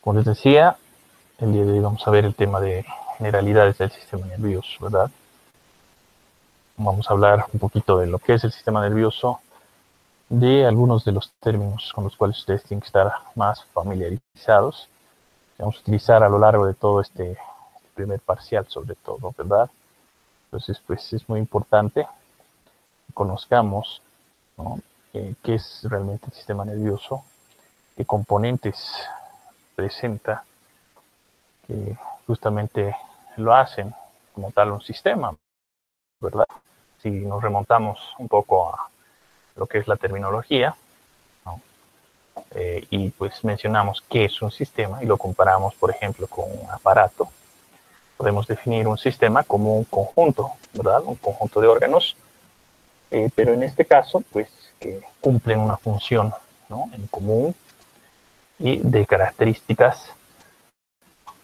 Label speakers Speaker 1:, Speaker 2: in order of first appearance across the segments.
Speaker 1: Como les decía, el día de hoy vamos a ver el tema de generalidades del sistema nervioso, ¿verdad? Vamos a hablar un poquito de lo que es el sistema nervioso, de algunos de los términos con los cuales ustedes tienen que estar más familiarizados. Vamos a utilizar a lo largo de todo este primer parcial, sobre todo, ¿verdad? Entonces, pues es muy importante que conozcamos, ¿no?, qué es realmente el sistema nervioso, qué componentes presenta, que justamente lo hacen como tal un sistema, ¿verdad? Si nos remontamos un poco a lo que es la terminología, ¿no?, y pues mencionamos qué es un sistema y lo comparamos, por ejemplo, con un aparato, podemos definir un sistema como un conjunto, ¿verdad? Un conjunto de órganos, pero en este caso, pues, que cumplen una función, ¿no?, en común y de características,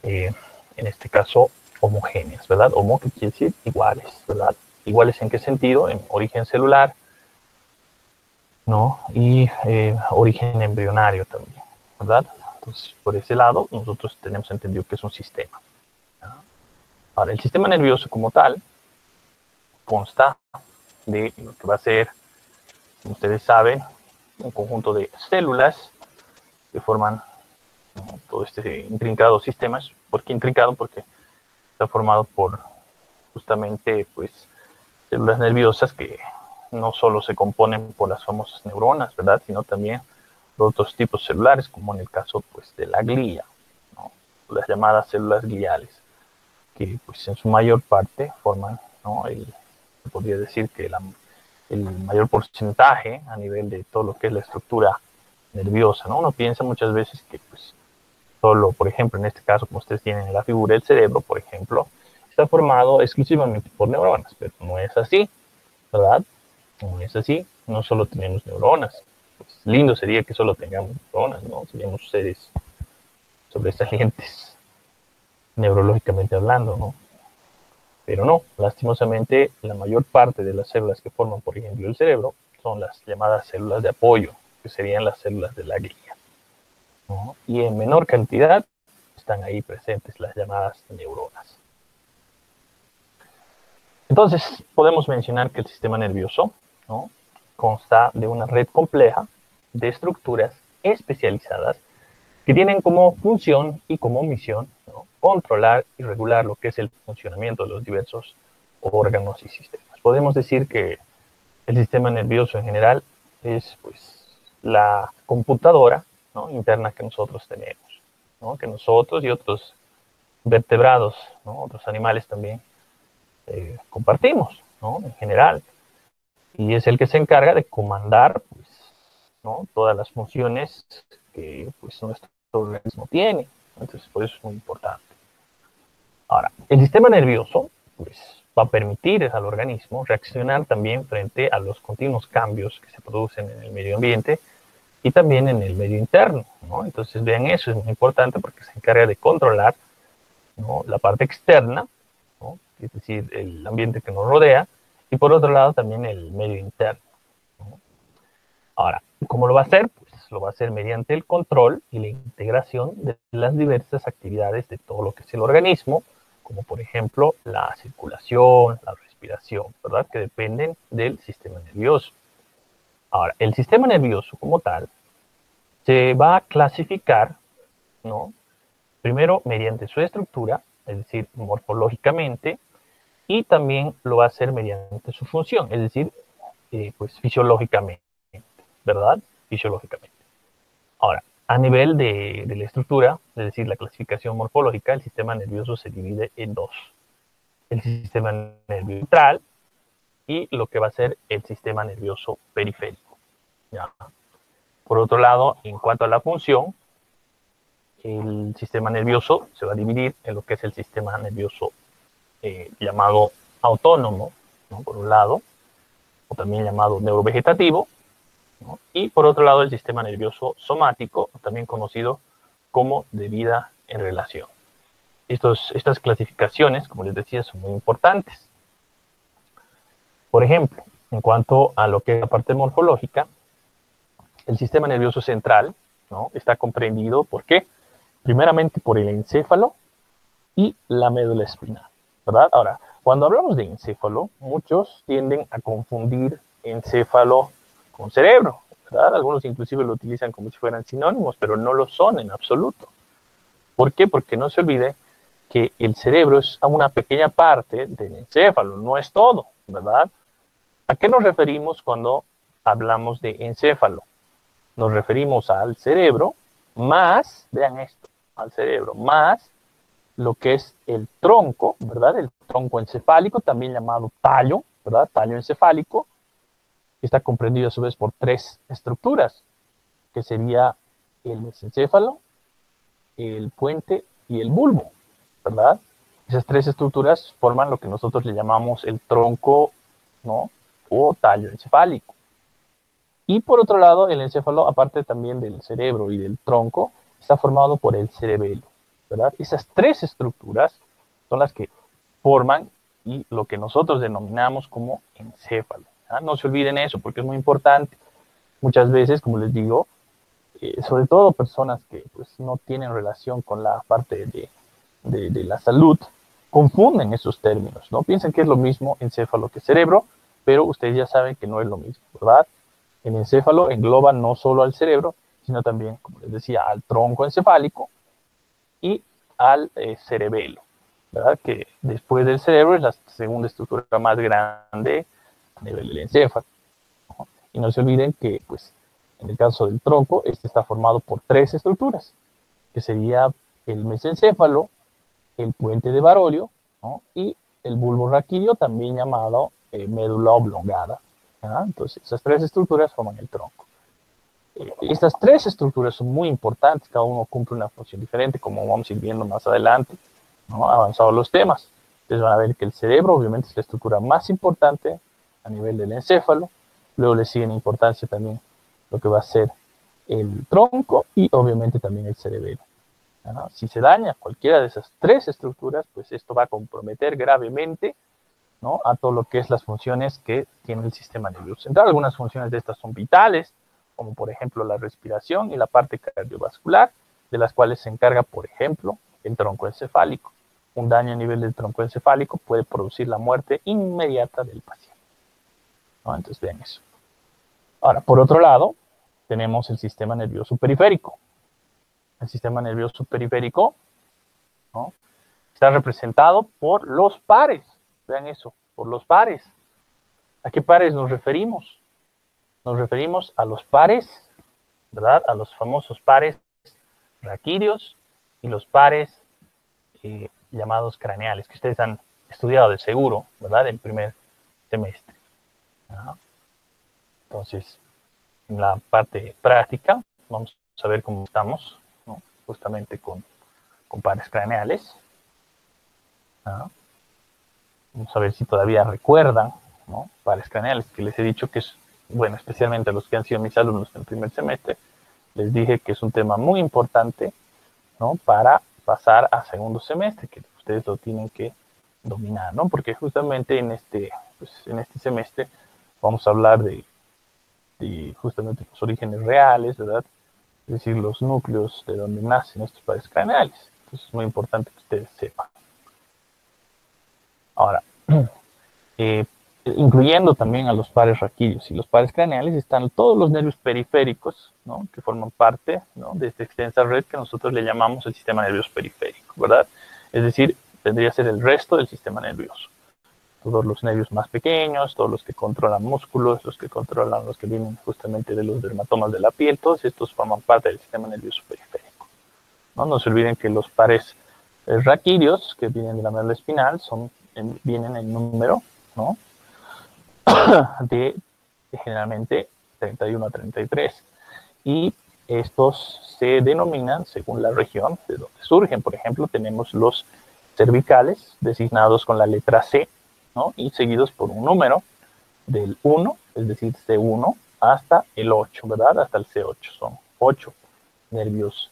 Speaker 1: en este caso, homogéneas, ¿verdad? Homo, que quiere decir iguales, ¿verdad? ¿Iguales en qué sentido? En origen celular, ¿no? Y origen embrionario también, ¿verdad? Entonces, por ese lado, nosotros tenemos entendido que es un sistema, ¿no? Ahora, el sistema nervioso como tal consta de lo que va a ser, como ustedes saben, un conjunto de células que forman, ¿no?, todo este intrincado sistema. ¿Por qué intrincado? Porque está formado por justamente, pues, células nerviosas que no solo se componen por las famosas neuronas, ¿verdad?, sino también por otros tipos celulares, como en el caso, pues, de la glía, ¿no?, las llamadas células gliales, que pues en su mayor parte forman, ¿no?, se podría decir que el mayor porcentaje a nivel de todo lo que es la estructura nerviosa, ¿no? Uno piensa muchas veces que, pues, solo, por ejemplo, en este caso, como ustedes tienen en la figura, el cerebro, por ejemplo, está formado exclusivamente por neuronas, pero no es así, ¿verdad? No es así, no solo tenemos neuronas. Pues lindo sería que solo tengamos neuronas, ¿no? Seríamos seres sobresalientes, neurológicamente hablando, ¿no? Pero no, lastimosamente, la mayor parte de las células que forman, por ejemplo, el cerebro, son las llamadas células de apoyo, que serían las células de la glía, ¿no? Y en menor cantidad están ahí presentes las llamadas neuronas. Entonces, podemos mencionar que el sistema nervioso, ¿no?, consta de una red compleja de estructuras especializadas que tienen como función y como misión, ¿no?, controlar y regular lo que es el funcionamiento de los diversos órganos y sistemas. Podemos decir que el sistema nervioso en general es, pues, la computadora, ¿no?, interna que nosotros tenemos, ¿no?, que nosotros y otros vertebrados, ¿no?, otros animales también compartimos, ¿no?, en general. Y es el que se encarga de comandar, pues, ¿no?, todas las funciones que, pues, nuestro organismo tiene. Entonces, por eso es muy importante. Ahora, el sistema nervioso, pues, va a permitir al organismo reaccionar también frente a los continuos cambios que se producen en el medio ambiente y también en el medio interno, ¿no? Entonces, vean, eso es muy importante porque se encarga de controlar, ¿no?, la parte externa, ¿no?, es decir, el ambiente que nos rodea, y por otro lado también el medio interno, ¿no? Ahora, ¿cómo lo va a hacer? Pues lo va a hacer mediante el control y la integración de las diversas actividades de todo lo que es el organismo, como por ejemplo la circulación, la respiración, ¿verdad?, que dependen del sistema nervioso. Ahora, el sistema nervioso como tal se va a clasificar, ¿no?, primero mediante su estructura, es decir, morfológicamente, y también lo va a hacer mediante su función, es decir, pues fisiológicamente, ¿verdad? Fisiológicamente. Ahora, a nivel de la estructura, es decir, la clasificación morfológica, el sistema nervioso se divide en dos: el sistema nervioso central y lo que va a ser el sistema nervioso periférico, ¿ya? Por otro lado, en cuanto a la función, el sistema nervioso se va a dividir en lo que es el sistema nervioso llamado autónomo, ¿no?, por un lado, o también llamado neurovegetativo, ¿no?, y por otro lado el sistema nervioso somático, también conocido como de vida en relación. Estas clasificaciones, como les decía, son muy importantes. Por ejemplo, en cuanto a lo que es la parte morfológica, el sistema nervioso central, ¿no?, está comprendido, ¿por qué?, primeramente por el encéfalo y la médula espinal, ¿verdad? Ahora, cuando hablamos de encéfalo, muchos tienden a confundir encéfalo con cerebro, ¿verdad? Algunos inclusive lo utilizan como si fueran sinónimos, pero no lo son en absoluto. ¿Por qué? Porque no se olvide que el cerebro es una pequeña parte del encéfalo, no es todo, ¿verdad? ¿A qué nos referimos cuando hablamos de encéfalo? Nos referimos al cerebro más, vean esto, al cerebro más lo que es el tronco, ¿verdad? El tronco encefálico, también llamado tallo, ¿verdad? Tallo encefálico, que está comprendido a su vez por tres estructuras, que sería el mesencéfalo, el puente y el bulbo, ¿verdad? Esas tres estructuras forman lo que nosotros le llamamos el tronco, ¿no? O tallo encefálico. Y por otro lado, el encéfalo, aparte también del cerebro y del tronco, está formado por el cerebelo, ¿verdad? Esas tres estructuras son las que forman y lo que nosotros denominamos como encéfalo. ¿Ah? No se olviden eso porque es muy importante. Muchas veces, como les digo, sobre todo personas que pues, no tienen relación con la parte de la salud, confunden esos términos, ¿no? Piensan que es lo mismo encéfalo que cerebro, pero ustedes ya saben que no es lo mismo, ¿verdad? El encéfalo engloba no solo al cerebro, sino también, como les decía, al tronco encefálico y al cerebelo, ¿verdad? Que después del cerebro es la segunda estructura más grande a nivel del encéfalo, ¿no? Y no se olviden que, pues, en el caso del tronco, este está formado por tres estructuras, que sería el mesencéfalo, el puente de Barolio, ¿no? Y el bulbo raquídeo, también llamado médula oblongada. ¿Ah? Entonces, esas tres estructuras forman el tronco. Estas tres estructuras son muy importantes, cada uno cumple una función diferente, como vamos a ir viendo más adelante, ¿no? Avanzados los temas. Ustedes van a ver que el cerebro, obviamente, es la estructura más importante a nivel del encéfalo. Luego le sigue en importancia también lo que va a ser el tronco y, obviamente, también el cerebelo. ¿No? Si se daña cualquiera de esas tres estructuras, pues esto va a comprometer gravemente, ¿no? A todo lo que es las funciones que tiene el sistema nervioso central. Algunas funciones de estas son vitales, como por ejemplo la respiración y la parte cardiovascular, de las cuales se encarga, por ejemplo, el tronco encefálico. Un daño a nivel del tronco encefálico puede producir la muerte inmediata del paciente, ¿no? Entonces vean eso. Ahora, por otro lado, tenemos el sistema nervioso periférico. El sistema nervioso periférico, ¿no? Está representado por los pares. Vean eso, por los pares. ¿A qué pares nos referimos? Nos referimos a los pares, ¿verdad? A los famosos pares raquídeos y los pares llamados craneales, que ustedes han estudiado de seguro, ¿verdad? En primer semestre. ¿Ah? Entonces, en la parte práctica, vamos a ver cómo estamos, ¿no? Justamente con pares craneales. ¿Ah? Vamos a ver si todavía recuerdan, ¿no? Pares craneales, que les he dicho que es, bueno, especialmente a los que han sido mis alumnos en el primer semestre, les dije que es un tema muy importante, ¿no? Para pasar a segundo semestre, que ustedes lo tienen que dominar, ¿no? Porque justamente en este semestre vamos a hablar de justamente los orígenes reales, ¿verdad? Es decir, los núcleos de donde nacen estos pares craneales. Entonces es muy importante que ustedes sepan. Ahora, incluyendo también a los pares raquídeos y los pares craneales, están todos los nervios periféricos, ¿no? Que forman parte, ¿no? De esta extensa red que nosotros le llamamos el sistema nervioso periférico, ¿verdad? Es decir, tendría que ser el resto del sistema nervioso. Todos los nervios más pequeños, todos los que controlan músculos, los que controlan los que vienen justamente de los dermatomas de la piel, todos estos forman parte del sistema nervioso periférico, ¿no? No se olviden que los pares raquídeos, que vienen de la médula espinal, vienen en número, ¿no? de generalmente 31 a 33. Y estos se denominan según la región de donde surgen. Por ejemplo, tenemos los cervicales, designados con la letra C, ¿no? Y seguidos por un número del 1, es decir, C1, hasta el 8, ¿verdad? Hasta el C8. Son 8 nervios,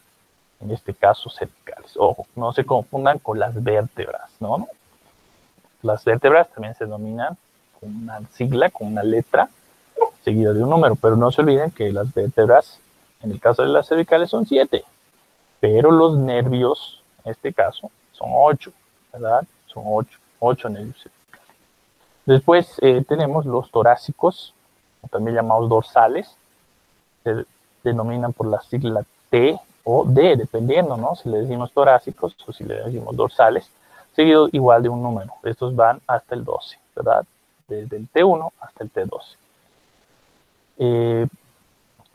Speaker 1: en este caso cervicales. Ojo, no se confundan con las vértebras, ¿no? Las vértebras también se denominan con una sigla, con una letra, seguida de un número, pero no se olviden que las vértebras, en el caso de las cervicales, son 7. pero los nervios, en este caso, son 8, ¿verdad? Son 8 nervios cervicales. Después tenemos los torácicos, también llamados dorsales, se denominan por la sigla T o D, dependiendo, ¿no? Si le decimos torácicos o si le decimos dorsales, seguido igual de un número. Estos van hasta el 12, ¿verdad? Desde el T1 hasta el T12.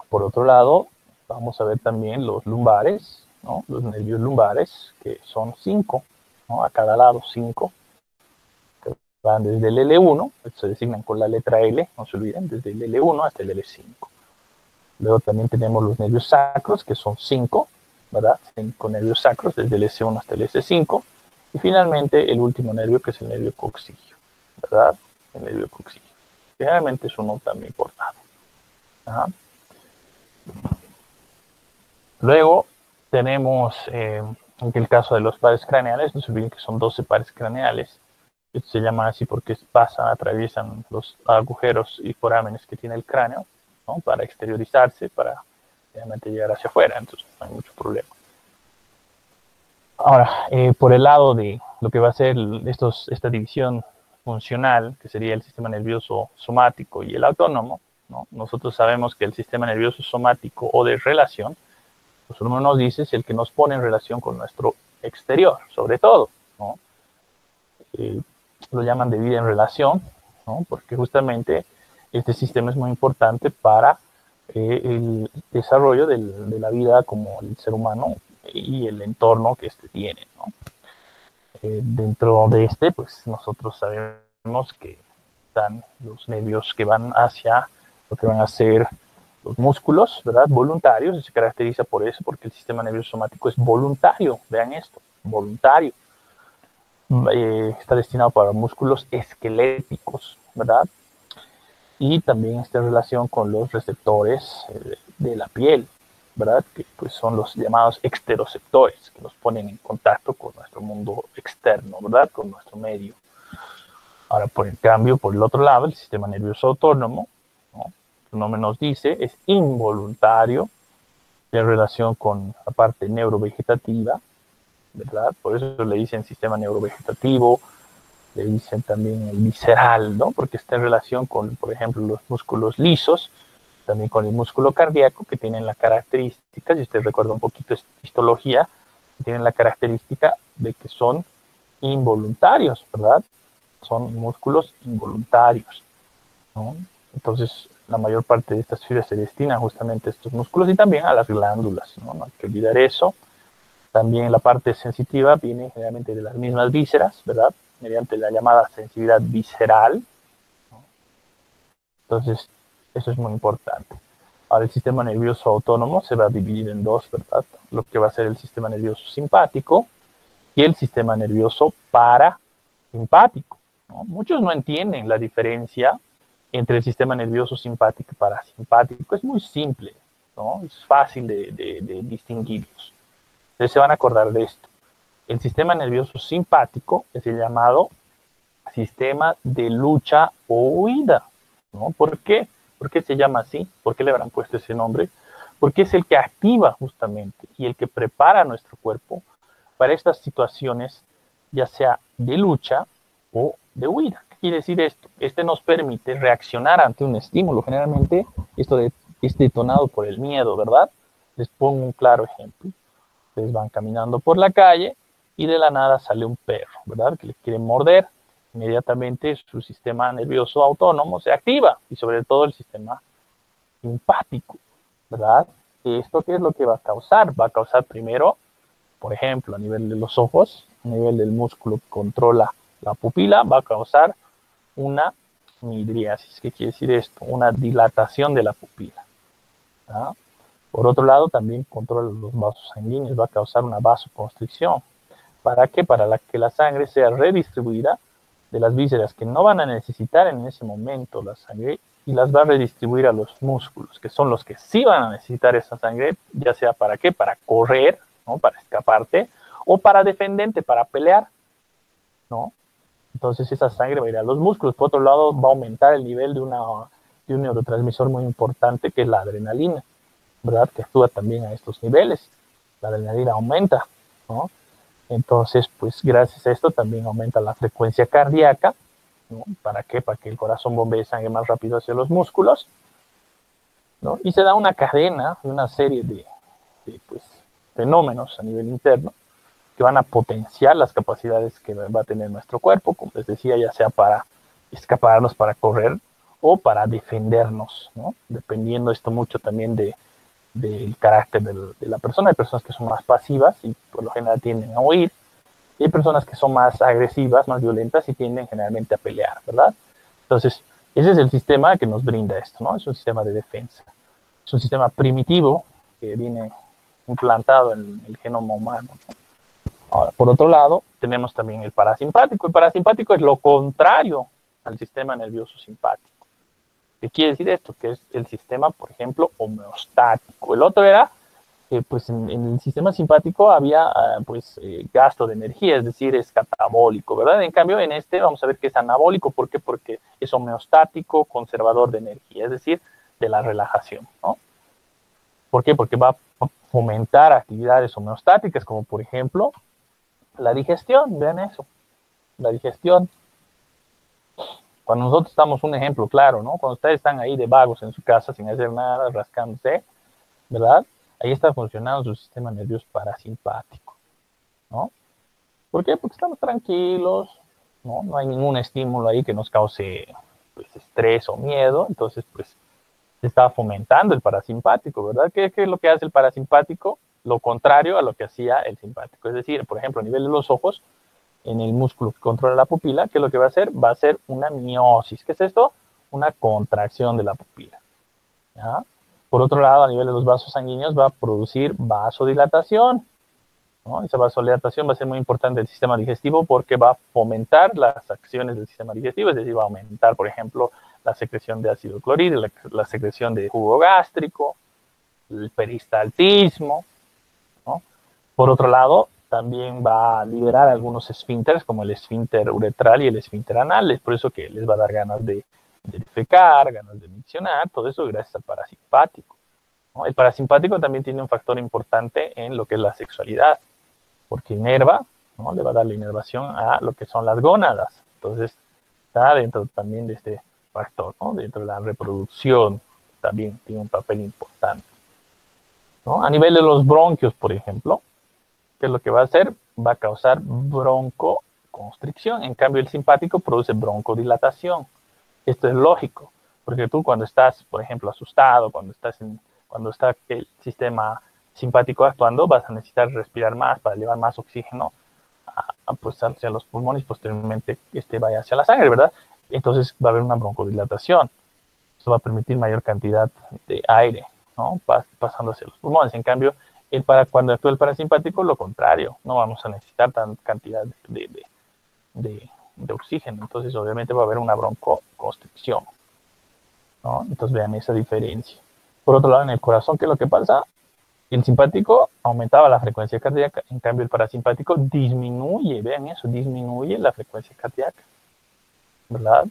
Speaker 1: Por otro lado, vamos a ver también los lumbares, ¿no? Los nervios lumbares, que son 5, ¿no? A cada lado 5, van desde el L1, se designan con la letra L, no se olviden, desde el L1 hasta el L5. Luego también tenemos los nervios sacros, que son 5, ¿verdad? 5 nervios sacros, desde el S1 hasta el S5. Y finalmente el último nervio, que es el nervio coxígeo, ¿verdad? El nervio coxígeo. Generalmente es uno también cortado. Ajá. Luego tenemos, en el caso de los pares craneales, no se olviden que son 12 pares craneales. Esto se llama así porque atraviesan los agujeros y forámenes que tiene el cráneo, ¿no? Para exteriorizarse, para realmente llegar hacia afuera, entonces no hay mucho problema. Ahora, por el lado de lo que va a ser esta división funcional, que sería el sistema nervioso somático y el autónomo, ¿no? Nosotros sabemos que el sistema nervioso somático o de relación, pues uno nos dice es el que nos pone en relación con nuestro exterior, sobre todo, ¿no? Lo llaman de vida en relación, ¿no? Porque justamente este sistema es muy importante para el desarrollo de la vida como el ser humano y el entorno que éste tiene, ¿no? Dentro de pues nosotros sabemos que están los nervios que van hacia lo que van a ser los músculos, ¿verdad? Voluntarios, y se caracteriza por eso, porque el sistema nervioso somático es voluntario, vean esto, voluntario. Está destinado para músculos esqueléticos, ¿verdad? Y también está en relación con los receptores de la piel, ¿verdad? Que pues son los llamados exteroceptores, que nos ponen en contacto con nuestro mundo externo, ¿verdad? Con nuestro medio. Ahora, por el cambio, por el otro lado, el sistema nervioso autónomo, ¿no? Su nombre nos dice, es involuntario en relación con la parte neurovegetativa, ¿verdad? Por eso le dicen sistema neurovegetativo, le dicen también el visceral, ¿no? Porque está en relación con, por ejemplo, los músculos lisos, también con el músculo cardíaco, que tienen la característica, si usted recuerda un poquito de histología, tienen la característica de que son involuntarios, ¿verdad? Son músculos involuntarios, ¿no? Entonces, la mayor parte de estas fibras se destina justamente a estos músculos y también a las glándulas, ¿no? No hay que olvidar eso. También la parte sensitiva viene generalmente de las mismas vísceras, ¿verdad? Mediante la llamada sensibilidad visceral, ¿no? Entonces, eso es muy importante. Ahora, el sistema nervioso autónomo se va a dividir en dos, ¿verdad? Lo que va a ser el sistema nervioso simpático y el sistema nervioso parasimpático, ¿no? Muchos no entienden la diferencia entre el sistema nervioso simpático y parasimpático. Es muy simple, ¿no? Es fácil de distinguirlos. Ustedes se van a acordar de esto. El sistema nervioso simpático es el llamado sistema de lucha o huida, ¿no? ¿Por qué? ¿Por qué se llama así? ¿Por qué le habrán puesto ese nombre? Porque es el que activa justamente y el que prepara a nuestro cuerpo para estas situaciones, ya sea de lucha o de huida. ¿Qué quiere decir esto? Este nos permite reaccionar ante un estímulo. Generalmente esto es detonado por el miedo, ¿verdad? Les pongo un claro ejemplo. Ustedes van caminando por la calle y de la nada sale un perro, ¿verdad? Que les quiere morder. Inmediatamente su sistema nervioso autónomo se activa y sobre todo el sistema simpático, ¿verdad? ¿Esto qué es lo que va a causar? Va a causar primero, por ejemplo, a nivel de los ojos, a nivel del músculo que controla la pupila, va a causar una midriasis. ¿Qué quiere decir esto? Una dilatación de la pupila, ¿verdad? Por otro lado, también controla los vasos sanguíneos, va a causar una vasoconstricción. ¿Para qué? Para que la sangre sea redistribuida de las vísceras que no van a necesitar en ese momento la sangre y las va a redistribuir a los músculos, que son los que sí van a necesitar esa sangre, ya sea para qué, para correr, ¿no? Para escaparte, o para defenderte, para pelear, ¿no? Entonces esa sangre va a ir a los músculos. Por otro lado, va a aumentar el nivel de un neurotransmisor muy importante, que es la adrenalina, ¿verdad? Que actúa también a estos niveles. la adrenalina aumenta, ¿no? Entonces, pues gracias a esto también aumenta la frecuencia cardíaca, ¿no? ¿Para qué? Para que el corazón bombee sangre más rápido hacia los músculos, ¿no? Y se da una cadena, una serie de pues, fenómenos a nivel interno que van a potenciar las capacidades que va a tener nuestro cuerpo, como les decía, ya sea para escaparnos, para correr o para defendernos, ¿no? Dependiendo esto mucho también del carácter de la persona. Hay personas que son más pasivas y por lo general tienden a huir, y hay personas que son más agresivas, más violentas y tienden generalmente a pelear, ¿verdad? Entonces, ese es el sistema que nos brinda esto, ¿no? Es un sistema de defensa. Es un sistema primitivo que viene implantado en el genoma humano, ¿no? Ahora, por otro lado, tenemos también el parasimpático. El parasimpático es lo contrario al sistema nervioso simpático. ¿Qué quiere decir esto? Que es el sistema, por ejemplo, homeostático. El otro era pues en el sistema simpático había gasto de energía, es decir, es catabólico, ¿verdad? En cambio, en este vamos a ver que es anabólico. ¿Por qué? Porque es homeostático, conservador de energía, es decir, de la relajación, ¿no? ¿Por qué? Porque va a fomentar actividades homeostáticas, como por ejemplo la digestión. Vean eso, la digestión. Cuando nosotros estamos, un ejemplo claro, ¿no? Cuando ustedes están ahí de vagos en su casa sin hacer nada, rascándose, ¿verdad? Ahí está funcionando su sistema nervioso parasimpático, ¿no? ¿Por qué? Porque estamos tranquilos, ¿no? No hay ningún estímulo ahí que nos cause pues, estrés o miedo, entonces pues se está fomentando el parasimpático, ¿verdad? ¿Qué es lo que hace el parasimpático? Lo contrario a lo que hacía el simpático. Es decir, por ejemplo, a nivel de los ojos, en el músculo que controla la pupila, ¿qué es lo que va a hacer? Va a hacer una miosis. ¿Qué es esto? Una contracción de la pupila, ¿ya? Por otro lado, a nivel de los vasos sanguíneos va a producir vasodilatación, ¿no? Esa vasodilatación va a ser muy importante del sistema digestivo porque va a fomentar las acciones del sistema digestivo, es decir, va a aumentar, por ejemplo, la secreción de ácido clorhídrico, la secreción de jugo gástrico, el peristaltismo, ¿no? Por otro lado, también va a liberar algunos esfínteres, como el esfínter uretral y el esfínter anal. Es por eso que les va a dar ganas de defecar, ganas de miccionar, todo eso gracias al parasimpático, ¿no? El parasimpático también tiene un factor importante en lo que es la sexualidad, porque inerva, ¿no? Le va a dar la inervación a lo que son las gónadas. Entonces, está dentro también de este factor, ¿no? Dentro de la reproducción también tiene un papel importante, ¿no? A nivel de los bronquios, por ejemplo, ¿qué es lo que va a hacer? Va a causar broncoconstricción. En cambio, el simpático produce broncodilatación. Esto es lógico, porque tú cuando estás, por ejemplo, asustado, cuando está el sistema simpático actuando, vas a necesitar respirar más para llevar más oxígeno pues, hacia los pulmones y posteriormente vaya hacia la sangre, ¿verdad? Entonces va a haber una broncodilatación. Esto va a permitir mayor cantidad de aire, ¿no? Pasando hacia los pulmones. En cambio, cuando actúa el parasimpático, lo contrario, no vamos a necesitar tanta cantidad de oxígeno. Entonces, obviamente, va a haber una broncoconstricción, ¿no? Entonces, vean esa diferencia. Por otro lado, en el corazón, ¿qué es lo que pasa? El simpático aumentaba la frecuencia cardíaca, en cambio, el parasimpático disminuye, vean eso, disminuye la frecuencia cardíaca, ¿verdad?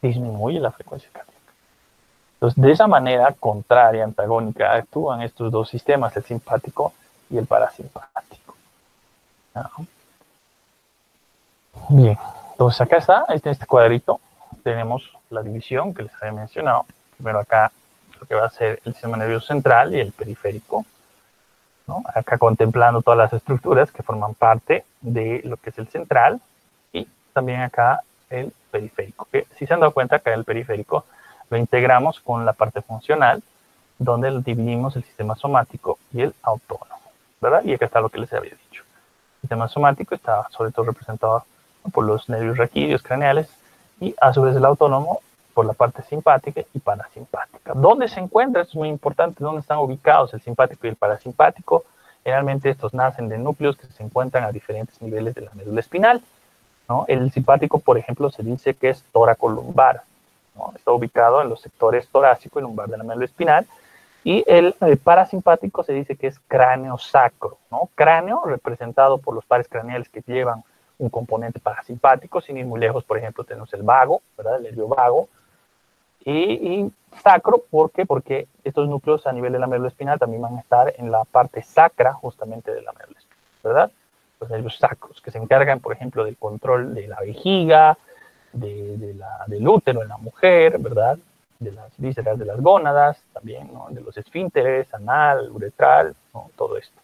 Speaker 1: Disminuye la frecuencia cardíaca. Entonces, de esa manera contraria, antagónica, actúan estos dos sistemas, el simpático y el parasimpático, ¿no? Bien, entonces acá está, en este cuadrito, tenemos la división que les había mencionado. Primero acá lo que va a ser el sistema nervioso central y el periférico, ¿no? Acá contemplando todas las estructuras que forman parte de lo que es el central y también acá el periférico. Que si se han dado cuenta, acá el periférico lo integramos con la parte funcional, donde dividimos el sistema somático y el autónomo, ¿verdad? Y acá está lo que les había dicho. El sistema somático está sobre todo representado por los nervios raquídeos craneales y a su vez el autónomo por la parte simpática y parasimpática. ¿Dónde se encuentra? Esto es muy importante. ¿Dónde están ubicados el simpático y el parasimpático? Generalmente estos nacen de núcleos que se encuentran a diferentes niveles de la médula espinal, ¿no? El simpático, por ejemplo, se dice que es tóraco-lumbar, ¿no? Está ubicado en los sectores torácico y lumbar de la médula espinal. Y el parasimpático se dice que es cráneo sacro, ¿no? Cráneo representado por los pares craneales que llevan un componente parasimpático. Sin ir muy lejos, por ejemplo, tenemos el vago, ¿verdad? El nervio vago. y sacro, ¿por qué? Porque estos núcleos a nivel de la médula espinal también van a estar en la parte sacra justamente de la médula espinal, ¿verdad? Los nervios sacros, que se encargan, por ejemplo, del control de la vejiga, del útero en la mujer, ¿verdad? De las vísceras de las gónadas, también, ¿no? De los esfínteres, anal, uretral, ¿no? Todo esto.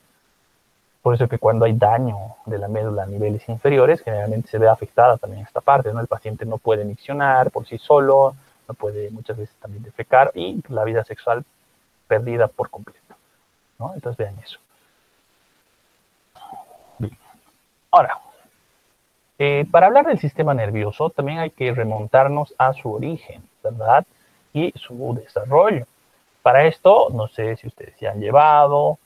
Speaker 1: Por eso que cuando hay daño de la médula a niveles inferiores, generalmente se ve afectada también esta parte, ¿no? El paciente no puede miccionar por sí solo, no puede muchas veces también defecar y la vida sexual perdida por completo, ¿no? Entonces vean eso. Bien. Ahora, para hablar del sistema nervioso también hay que remontarnos a su origen, ¿verdad? Y su desarrollo. Para esto, no sé si ustedes ya han llevado,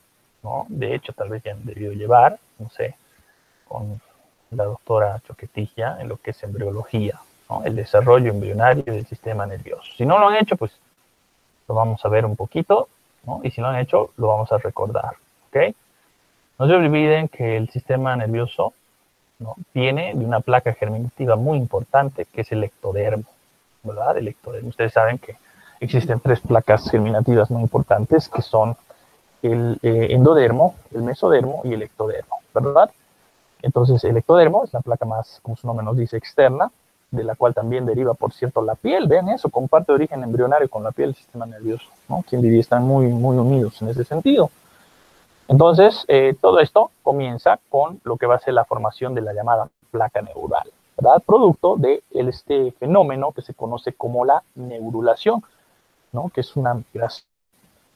Speaker 1: ¿no? De hecho, tal vez ya han debido llevar, no sé, con la doctora Choquetilla en lo que es embriología, ¿no? El desarrollo embrionario del sistema nervioso. Si no lo han hecho, pues lo vamos a ver un poquito, ¿no? Y si lo han hecho, lo vamos a recordar, ¿ok? No se olviden que el sistema nervioso, ¿no? Viene de una placa germinativa muy importante que es el ectodermo, ¿verdad? El ectodermo. Ustedes saben que existen 3 placas germinativas muy importantes que son el endodermo, el mesodermo y el ectodermo, ¿verdad? Entonces el ectodermo es la placa más, como su nombre nos dice, externa, de la cual también deriva, por cierto, la piel. Vean eso, comparte origen embrionario con la piel del sistema nervioso, ¿no? Quien diría, están muy, muy unidos en ese sentido. Entonces, todo esto comienza con lo que va a ser la formación de la llamada placa neural, ¿verdad? Producto de este fenómeno que se conoce como la neurulación, ¿no? Que es una migración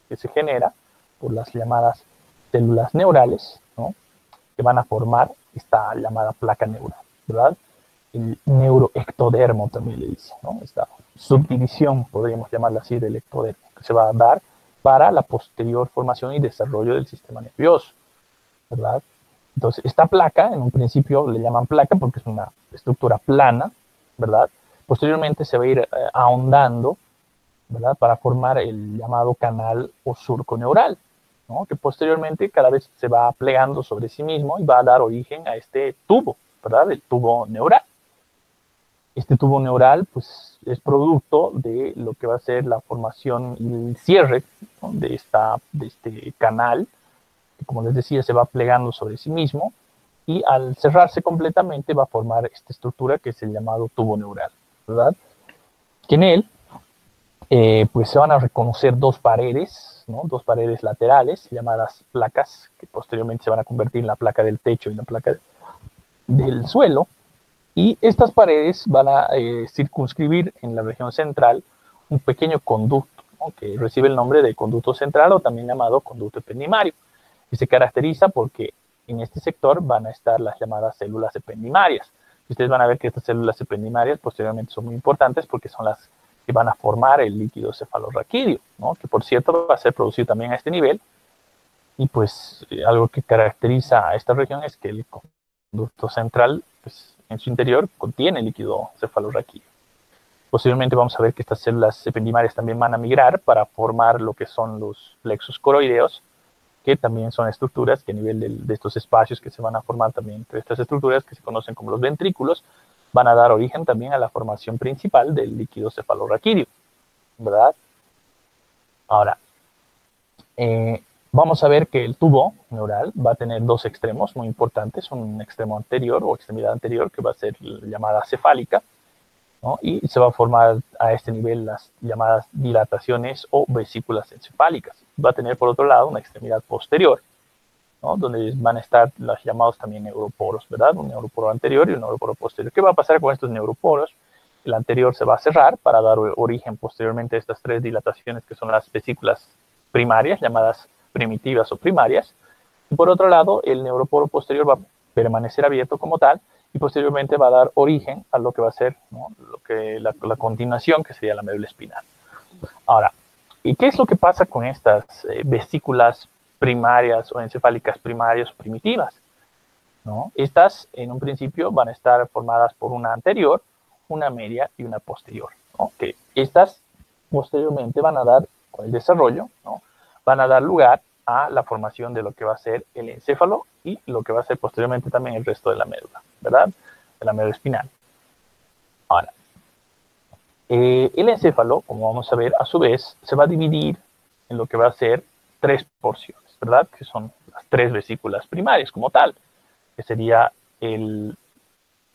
Speaker 1: que se genera por las llamadas células neurales, ¿no? Que van a formar esta llamada placa neural, ¿verdad? El neuroectodermo también le dice, ¿no? Esta subdivisión, podríamos llamarla así, del ectodermo, que se va a dar para la posterior formación y desarrollo del sistema nervioso, ¿verdad? Entonces, esta placa, en un principio le llaman placa porque es una estructura plana, ¿verdad? Posteriormente se va a ir ahondando, ¿verdad? Para formar el llamado canal o surco neural, ¿no? Que posteriormente cada vez se va plegando sobre sí mismo y va a dar origen a este tubo, ¿verdad? El tubo neural. Este tubo neural, pues, es producto de lo que va a ser la formación y el cierre, ¿no? de este canal, que como les decía, se va plegando sobre sí mismo, y al cerrarse completamente va a formar esta estructura que es el llamado tubo neural, ¿verdad? Que en él, pues se van a reconocer 2 paredes, ¿no? 2 paredes laterales, llamadas placas, que posteriormente se van a convertir en la placa del techo y la placa del suelo, y estas paredes van a circunscribir en la región central un pequeño conducto, ¿no? Que recibe el nombre de conducto central o también llamado conducto ependimario, y se caracteriza porque en este sector van a estar las llamadas células ependimarias. Y ustedes van a ver que estas células ependimarias posteriormente son muy importantes porque son las que van a formar el líquido cefalorraquídeo, ¿no? Que por cierto va a ser producido también a este nivel. Y pues algo que caracteriza a esta región es que el conducto central, pues, en su interior contiene líquido cefalorraquídeo. Posteriormente vamos a ver que estas células ependimarias también van a migrar para formar lo que son los plexos coroideos, que también son estructuras que a nivel de estos espacios que se van a formar también entre estas estructuras que se conocen como los ventrículos, van a dar origen también a la formación principal del líquido cefalorraquídeo, ¿verdad? Ahora, vamos a ver que el tubo neural va a tener 2 extremos muy importantes, un extremo anterior o extremidad anterior que va a ser llamada cefálica, ¿no? Y se va a formar a este nivel las llamadas dilataciones o vesículas encefálicas. Va a tener por otro lado una extremidad posterior, ¿no? Donde van a estar los llamados también neuroporos, ¿verdad? Un neuroporo anterior y un neuroporo posterior. ¿Qué va a pasar con estos neuroporos? El anterior se va a cerrar para dar origen posteriormente a estas 3 dilataciones que son las vesículas primarias, llamadas primitivas o primarias. Y por otro lado, el neuroporo posterior va a permanecer abierto como tal y posteriormente va a dar origen a lo que va a ser, ¿no? la continuación, que sería la médula espinal. Ahora, ¿y qué es lo que pasa con estas vesículas primarias o encefálicas primarias primitivas? ¿No? Estas, en un principio, van a estar formadas por una anterior, una media y una posterior, ¿no? Que estas posteriormente van a dar, con el desarrollo, ¿no? Van a dar lugar a la formación de lo que va a ser el encéfalo y lo que va a ser posteriormente también el resto de la médula, ¿verdad? De la médula espinal. Ahora, El encéfalo, como vamos a ver, a su vez, se va a dividir en lo que va a ser 3 porciones, ¿verdad? Que son las 3 vesículas primarias como tal, que sería el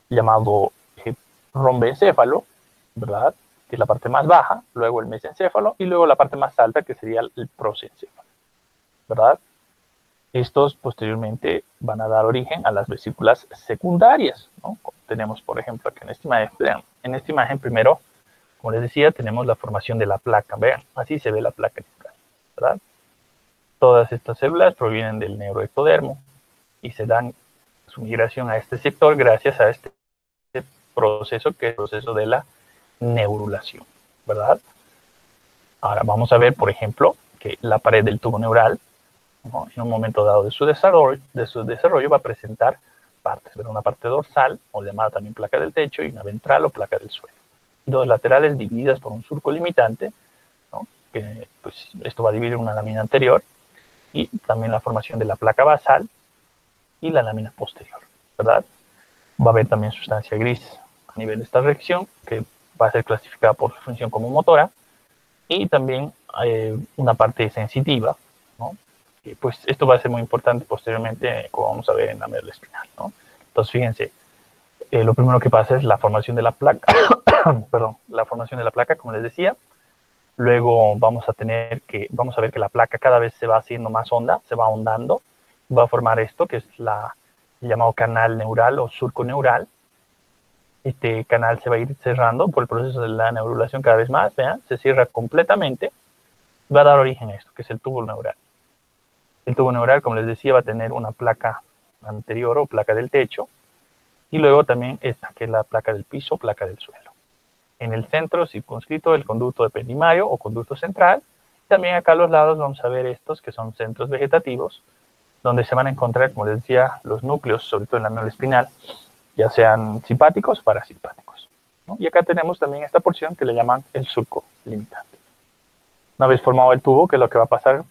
Speaker 1: llamado rombencéfalo, ¿verdad? Que es la parte más baja, luego el mesencéfalo y luego la parte más alta, que sería el prosencéfalo, ¿verdad? Estos posteriormente van a dar origen a las vesículas secundarias, ¿no? Tenemos, por ejemplo, aquí en esta imagen primero, como les decía, tenemos la formación de la placa. Vean, así se ve la placa neural, ¿verdad? Todas estas células provienen del neuroectodermo y se dan su migración a este sector gracias a este proceso, que es el proceso de la neurulación, ¿verdad? Ahora vamos a ver, por ejemplo, que la pared del tubo neural, ¿no?, en un momento dado de su desarrollo va a presentar partes, ¿verdad? Una parte dorsal, o llamada también placa del techo, y una ventral o placa del suelo. Y dos laterales divididas por un surco limitante, ¿no? Que, pues, esto va a dividir una lámina anterior, y también la formación de la placa basal y la lámina posterior, ¿verdad? Va a haber también sustancia gris a nivel de esta reacción, que va a ser clasificada por su función como motora, y también una parte sensitiva, ¿no? Y pues esto va a ser muy importante posteriormente, como vamos a ver en la médula espinal, ¿no? Entonces, fíjense, lo primero que pasa es la formación de la placa, perdón, la formación de la placa, como les decía. Luego vamos a ver que la placa cada vez se va haciendo más honda, se va ahondando, va a formar esto, que es el llamado canal neural o surco neural. Este canal se va a ir cerrando por el proceso de la neurulación cada vez más, vean, se cierra completamente, va a dar origen a esto, que es el tubo neural. El tubo neural, como les decía, va a tener una placa anterior o placa del techo, y luego también esta, que es la placa del piso, placa del suelo. En el centro circunscrito el conducto epidimario o conducto central. También acá a los lados vamos a ver estos, que son centros vegetativos, donde se van a encontrar, como les decía, los núcleos, sobre todo en la médula espinal, ya sean simpáticos o parasimpáticos, ¿no? Y acá tenemos también esta porción que le llaman el surco limitante. Una vez formado el tubo, ¿qué es lo que va a pasar?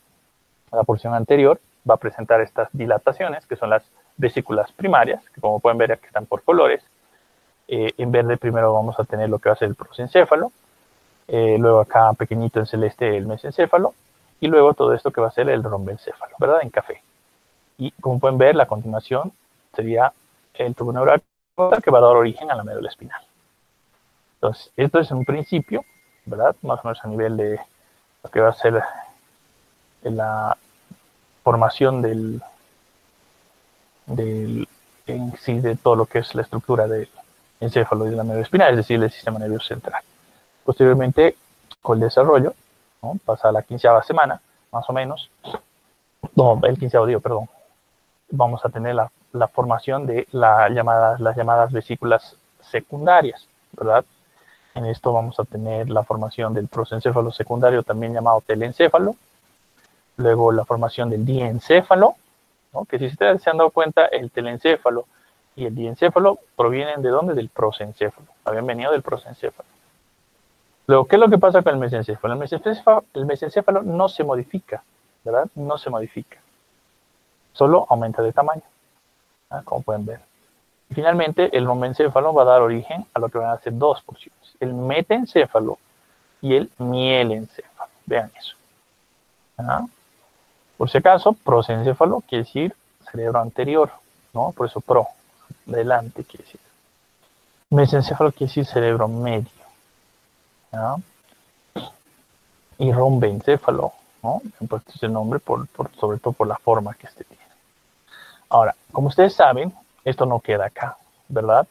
Speaker 1: A la porción anterior va a presentar estas dilataciones, que son las vesículas primarias, que como pueden ver aquí están por colores. En verde primero vamos a tener lo que va a ser el prosencéfalo, luego acá pequeñito en celeste el mesencéfalo, y luego todo esto que va a ser el rombencéfalo, ¿verdad? En café. Y como pueden ver, la continuación sería el tubo neural que va a dar origen a la médula espinal. Entonces, esto es un principio, ¿verdad? Más o menos a nivel de lo que va a ser la formación en sí de todo lo que es la estructura del encéfalo y de la médula espinal, es decir, del sistema nervioso central. Posteriormente, con el desarrollo, ¿no?, pasa a la 15ª semana, más o menos, no, el 15º día, perdón, vamos a tener la formación de las llamadas vesículas secundarias, ¿verdad? En esto vamos a tener la formación del prosencéfalo secundario, también llamado telencéfalo, luego la formación del diencéfalo, ¿no?, que si ustedes se han dado cuenta, el telencéfalo y el diencéfalo provienen ¿de dónde? Del prosencéfalo, habían venido del prosencéfalo. Luego, ¿qué es lo que pasa con el mesencéfalo? El mesencéfalo no se modifica, ¿verdad? No se modifica, solo aumenta de tamaño, ¿ah?, como pueden ver. Y finalmente, el rombencéfalo va a dar origen a lo que van a ser dos porciones, el metencéfalo y el mielencéfalo. Vean eso. ¿Ah? Por si acaso, prosencéfalo quiere decir cerebro anterior, ¿no? Por eso pro, delante quiere decir. Mesencéfalo quiere decir cerebro medio, ¿no? Y rombencéfalo, ¿no? Han puesto ese nombre sobre todo por la forma que este tiene. Ahora, como ustedes saben, esto no queda acá, ¿verdad?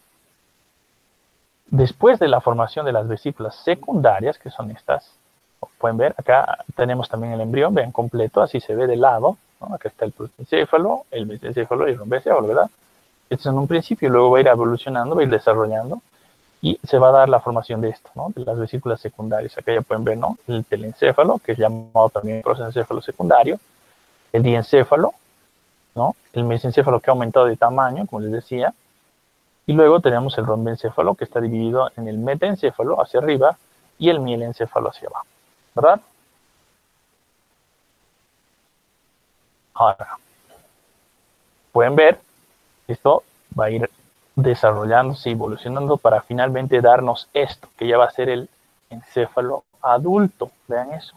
Speaker 1: Después de la formación de las vesículas secundarias, que son estas, pueden ver, acá tenemos también el embrión, vean, completo, así se ve de lado, ¿no? Acá está el prosencéfalo, el mesencéfalo y el rombencéfalo, ¿verdad? Esto es en un principio, luego va a ir evolucionando, va a ir desarrollando, y se va a dar la formación de esto, ¿no? De las vesículas secundarias. Acá ya pueden ver, ¿no?, el telencéfalo, que es llamado también prosencéfalo secundario, el diencéfalo, ¿no?, el mesencéfalo que ha aumentado de tamaño, como les decía, y luego tenemos el rombencéfalo, que está dividido en el metencéfalo hacia arriba y el mielencéfalo hacia abajo, ¿verdad? Ahora, pueden ver, esto va a ir desarrollándose y evolucionando para finalmente darnos esto, que ya va a ser el encéfalo adulto. Vean eso.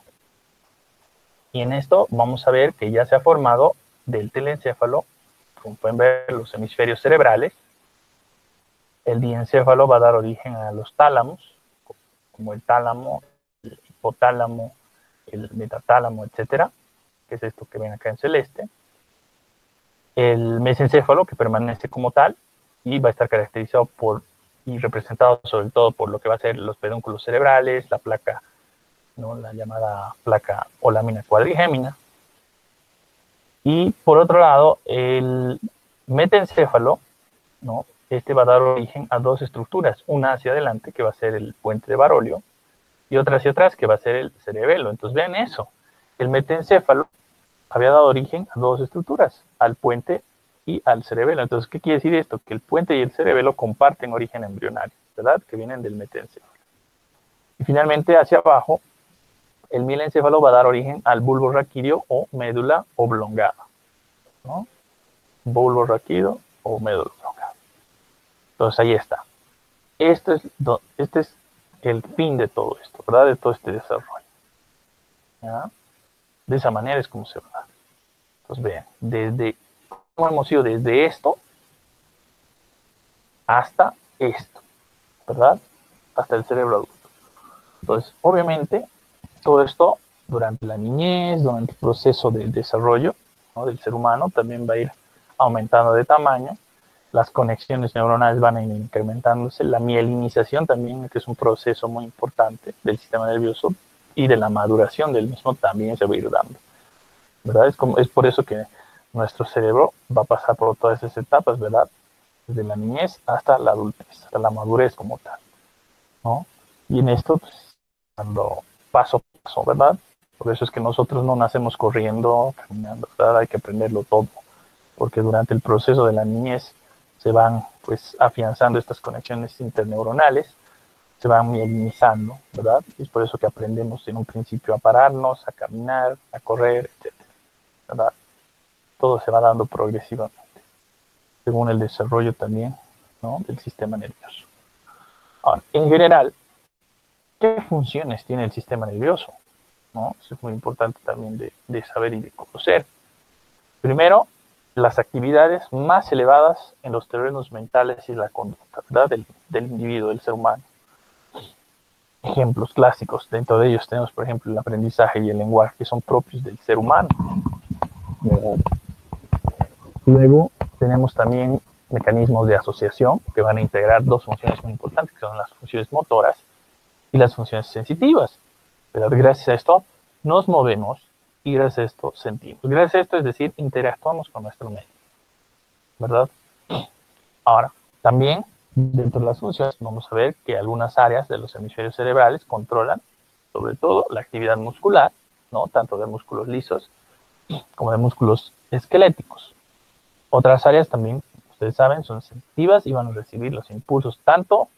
Speaker 1: Y en esto vamos a ver que ya se ha formado del telencéfalo, como pueden ver, los hemisferios cerebrales. El diencéfalo va a dar origen a los tálamos, como el tálamo, el hipotálamo, el metatálamo, etcétera, que es esto que ven acá en celeste. El mesencéfalo, que permanece como tal y va a estar caracterizado por y representado sobre todo por lo que va a ser los pedúnculos cerebrales, la placa, ¿no? La llamada placa o lámina cuadrigémina. Y por otro lado, el metencéfalo, ¿no? Este va a dar origen a dos estructuras, una hacia adelante, que va a ser el puente de Barolio, y otra hacia atrás, que va a ser el cerebelo. Entonces vean eso, el metencéfalo había dado origen a dos estructuras, al puente y al cerebelo. Entonces, ¿qué quiere decir esto? Que el puente y el cerebelo comparten origen embrionario, ¿verdad? Que vienen del metencéfalo. Y finalmente, hacia abajo, el mielencéfalo va a dar origen al bulbo raquídeo o médula oblongada, ¿no? Bulbo raquídeo o médula oblongada. Entonces, ahí está. Este es el fin de todo esto, ¿verdad? De todo este desarrollo. ¿Ya? De esa manera es como se va a dar. Entonces, vean, cómo hemos ido desde esto hasta esto, ¿verdad? Hasta el cerebro adulto. Entonces, obviamente, todo esto durante la niñez, durante el proceso de desarrollo, ¿no? Del ser humano, también va a ir aumentando de tamaño, las conexiones neuronales van a ir incrementándose, la mielinización también, que es un proceso muy importante del sistema nervioso, y de la maduración del mismo también se va a ir dando, ¿verdad? Es por eso que nuestro cerebro va a pasar por todas esas etapas, ¿verdad? Desde la niñez hasta la adultez, hasta la madurez como tal, ¿no? Y en esto, pues, dando paso a paso, ¿verdad? Por eso es que nosotros no nacemos corriendo, caminando, ¿verdad? Hay que aprenderlo todo, porque durante el proceso de la niñez se van, pues, afianzando estas conexiones interneuronales, se van mielinizando, ¿verdad? Y es por eso que aprendemos en un principio a pararnos, a caminar, a correr, etc., ¿verdad? Todo se va dando progresivamente, según el desarrollo también, ¿no? Del sistema nervioso. Ahora, en general, ¿qué funciones tiene el sistema nervioso? ¿No? Eso es muy importante también de saber y de conocer. Primero, las actividades más elevadas en los terrenos mentales y la conducta, ¿verdad? Del individuo, del ser humano. Ejemplos clásicos, dentro de ellos tenemos, por ejemplo, el aprendizaje y el lenguaje, que son propios del ser humano, ¿verdad? Luego tenemos también mecanismos de asociación que van a integrar dos funciones muy importantes, que son las funciones motoras y las funciones sensitivas. Pero gracias a esto nos movemos y gracias a esto sentimos. Gracias a esto, es decir, interactuamos con nuestro medio, ¿verdad? Ahora, también dentro de las funciones vamos a ver que algunas áreas de los hemisferios cerebrales controlan sobre todo la actividad muscular, ¿no? Tanto de músculos lisos como de músculos esqueléticos. Otras áreas también, ustedes saben, son sensitivas y van a recibir los impulsos tanto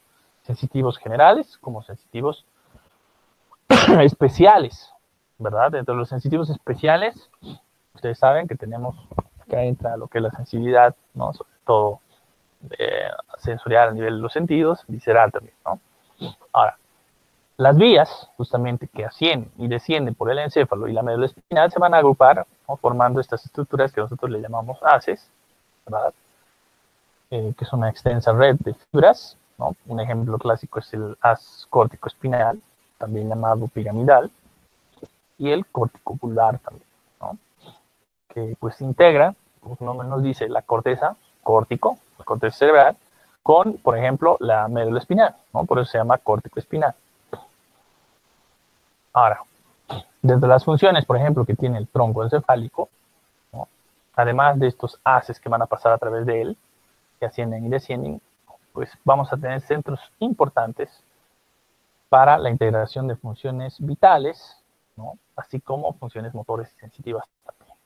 Speaker 1: sensitivos generales como sensitivos especiales, ¿verdad? Dentro de los sensitivos especiales, ustedes saben que tenemos, acá entra lo que es la sensibilidad, ¿no? Sobre todo sensorial a nivel de los sentidos, visceral también, ¿no? Ahora, las vías, justamente, que ascienden y descienden por el encéfalo y la médula espinal se van a agrupar, ¿no? Formando estas estructuras que nosotros le llamamos haces, ¿verdad? Que es una extensa red de fibras, ¿no? Un ejemplo clásico es el haz córtico-espinal, también llamado piramidal, y el córtico ocular también, ¿no? Que pues integra, como su nombre nos dice, la corteza córtico, la corteza cerebral, con, por ejemplo, la médula espinal, ¿no? Por eso se llama córtico espinal. Ahora, desde las funciones, por ejemplo, que tiene el tronco encefálico, ¿no? Además de estos haces que van a pasar a través de él, que ascienden y descienden, pues vamos a tener centros importantes para la integración de funciones vitales, ¿no? Así como funciones motores y sensitivas también.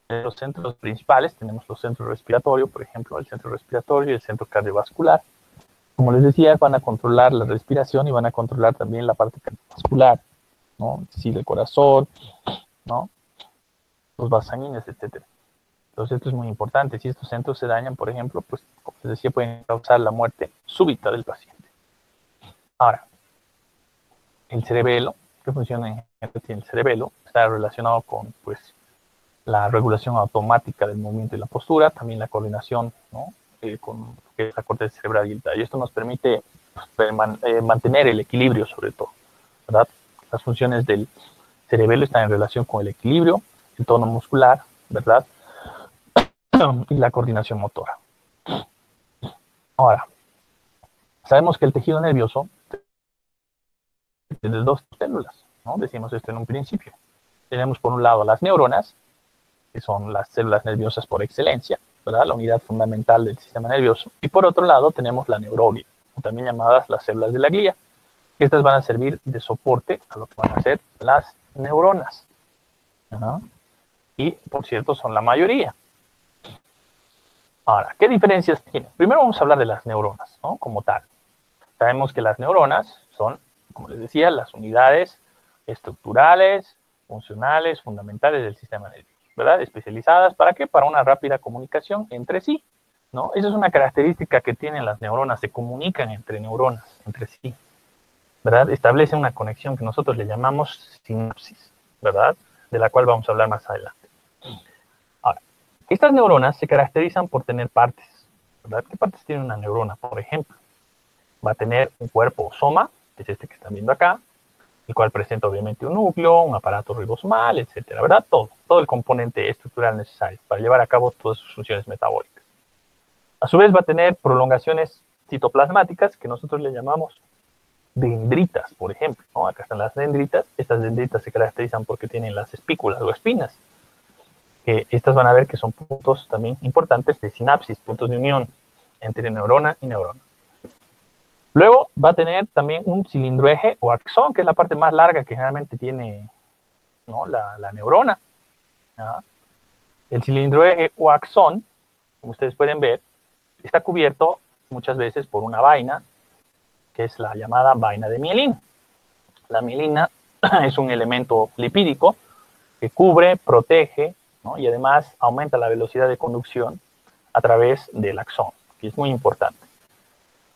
Speaker 1: En los centros principales tenemos los centros respiratorios, por ejemplo, el centro respiratorio y el centro cardiovascular. Como les decía, van a controlar la respiración y van a controlar también la parte cardiovascular, ¿no? Es decir, el corazón, ¿no? Los vasos sanguíneos, etc. Entonces esto es muy importante. Si estos centros se dañan, por ejemplo, pues, como les decía, pueden causar la muerte súbita del paciente. Ahora, el cerebelo, qué función en general tiene el cerebelo, está relacionado con, pues, la regulación automática del movimiento y la postura, también la coordinación, ¿no? Con la corteza cerebral y esto nos permite, pues, mantener el equilibrio sobre todo, ¿verdad? Las funciones del cerebelo están en relación con el equilibrio, el tono muscular, ¿verdad? Y la coordinación motora. Ahora, sabemos que el tejido nervioso tiene dos células, ¿no? Decimos esto en un principio. Tenemos por un lado las neuronas, que son las células nerviosas por excelencia, ¿verdad? La unidad fundamental del sistema nervioso. Y por otro lado tenemos la neuroglia, también llamadas las células de la glía. Estas van a servir de soporte a lo que van a ser las neuronas. ¿No? Y, por cierto, son la mayoría. Ahora, ¿qué diferencias tienen? Primero vamos a hablar de las neuronas, ¿no? Como tal. Sabemos que las neuronas son, como les decía, las unidades estructurales, funcionales, fundamentales del sistema nervioso, ¿verdad? Especializadas, ¿para qué? Para una rápida comunicación entre sí, ¿no? Esa es una característica que tienen las neuronas, se comunican entre neuronas, entre sí, ¿verdad? Establecen una conexión que nosotros le llamamos sinapsis, ¿verdad? De la cual vamos a hablar más adelante. Ahora, estas neuronas se caracterizan por tener partes, ¿verdad? ¿Qué partes tiene una neurona, por ejemplo? Va a tener un cuerpo soma, que es este que están viendo acá, el cual presenta obviamente un núcleo, un aparato ribosomal, etcétera, ¿verdad? Todo el componente estructural necesario para llevar a cabo todas sus funciones metabólicas. A su vez va a tener prolongaciones citoplasmáticas que nosotros le llamamos dendritas, por ejemplo, ¿no? Acá están las dendritas. Estas dendritas se caracterizan porque tienen las espículas o espinas. Estas van a ver que son puntos también importantes de sinapsis, puntos de unión entre neurona y neurona. Luego va a tener también un cilindro eje o axón, que es la parte más larga que generalmente tiene, ¿no? la neurona. ¿No? El cilindro eje o axón, como ustedes pueden ver, está cubierto muchas veces por una vaina, que es la llamada vaina de mielina. La mielina es un elemento lipídico que cubre, protege, ¿no? Y además aumenta la velocidad de conducción a través del axón, que es muy importante.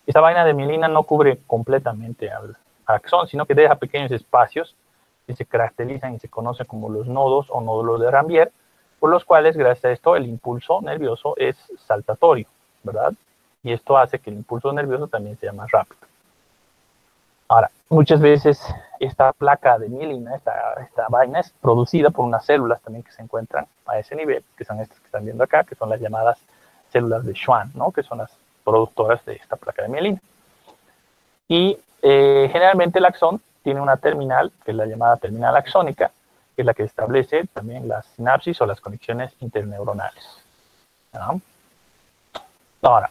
Speaker 1: Esta vaina de mielina no cubre completamente al axón, sino que deja pequeños espacios que se caracterizan y se conocen como los nodos o nódulos de Rambier, por los cuales, gracias a esto, el impulso nervioso es saltatorio, ¿verdad? Y esto hace que el impulso nervioso también sea más rápido. Ahora, muchas veces esta placa de mielina, esta vaina, es producida por unas células también que se encuentran a ese nivel, que son estas que están viendo acá, que son las llamadas células de Schwann, ¿no? Que son las productoras de esta placa de mielina. Y generalmente el axón tiene una terminal, que es la llamada terminal axónica, que es la que establece también las sinapsis o las conexiones interneuronales. ¿No? Ahora,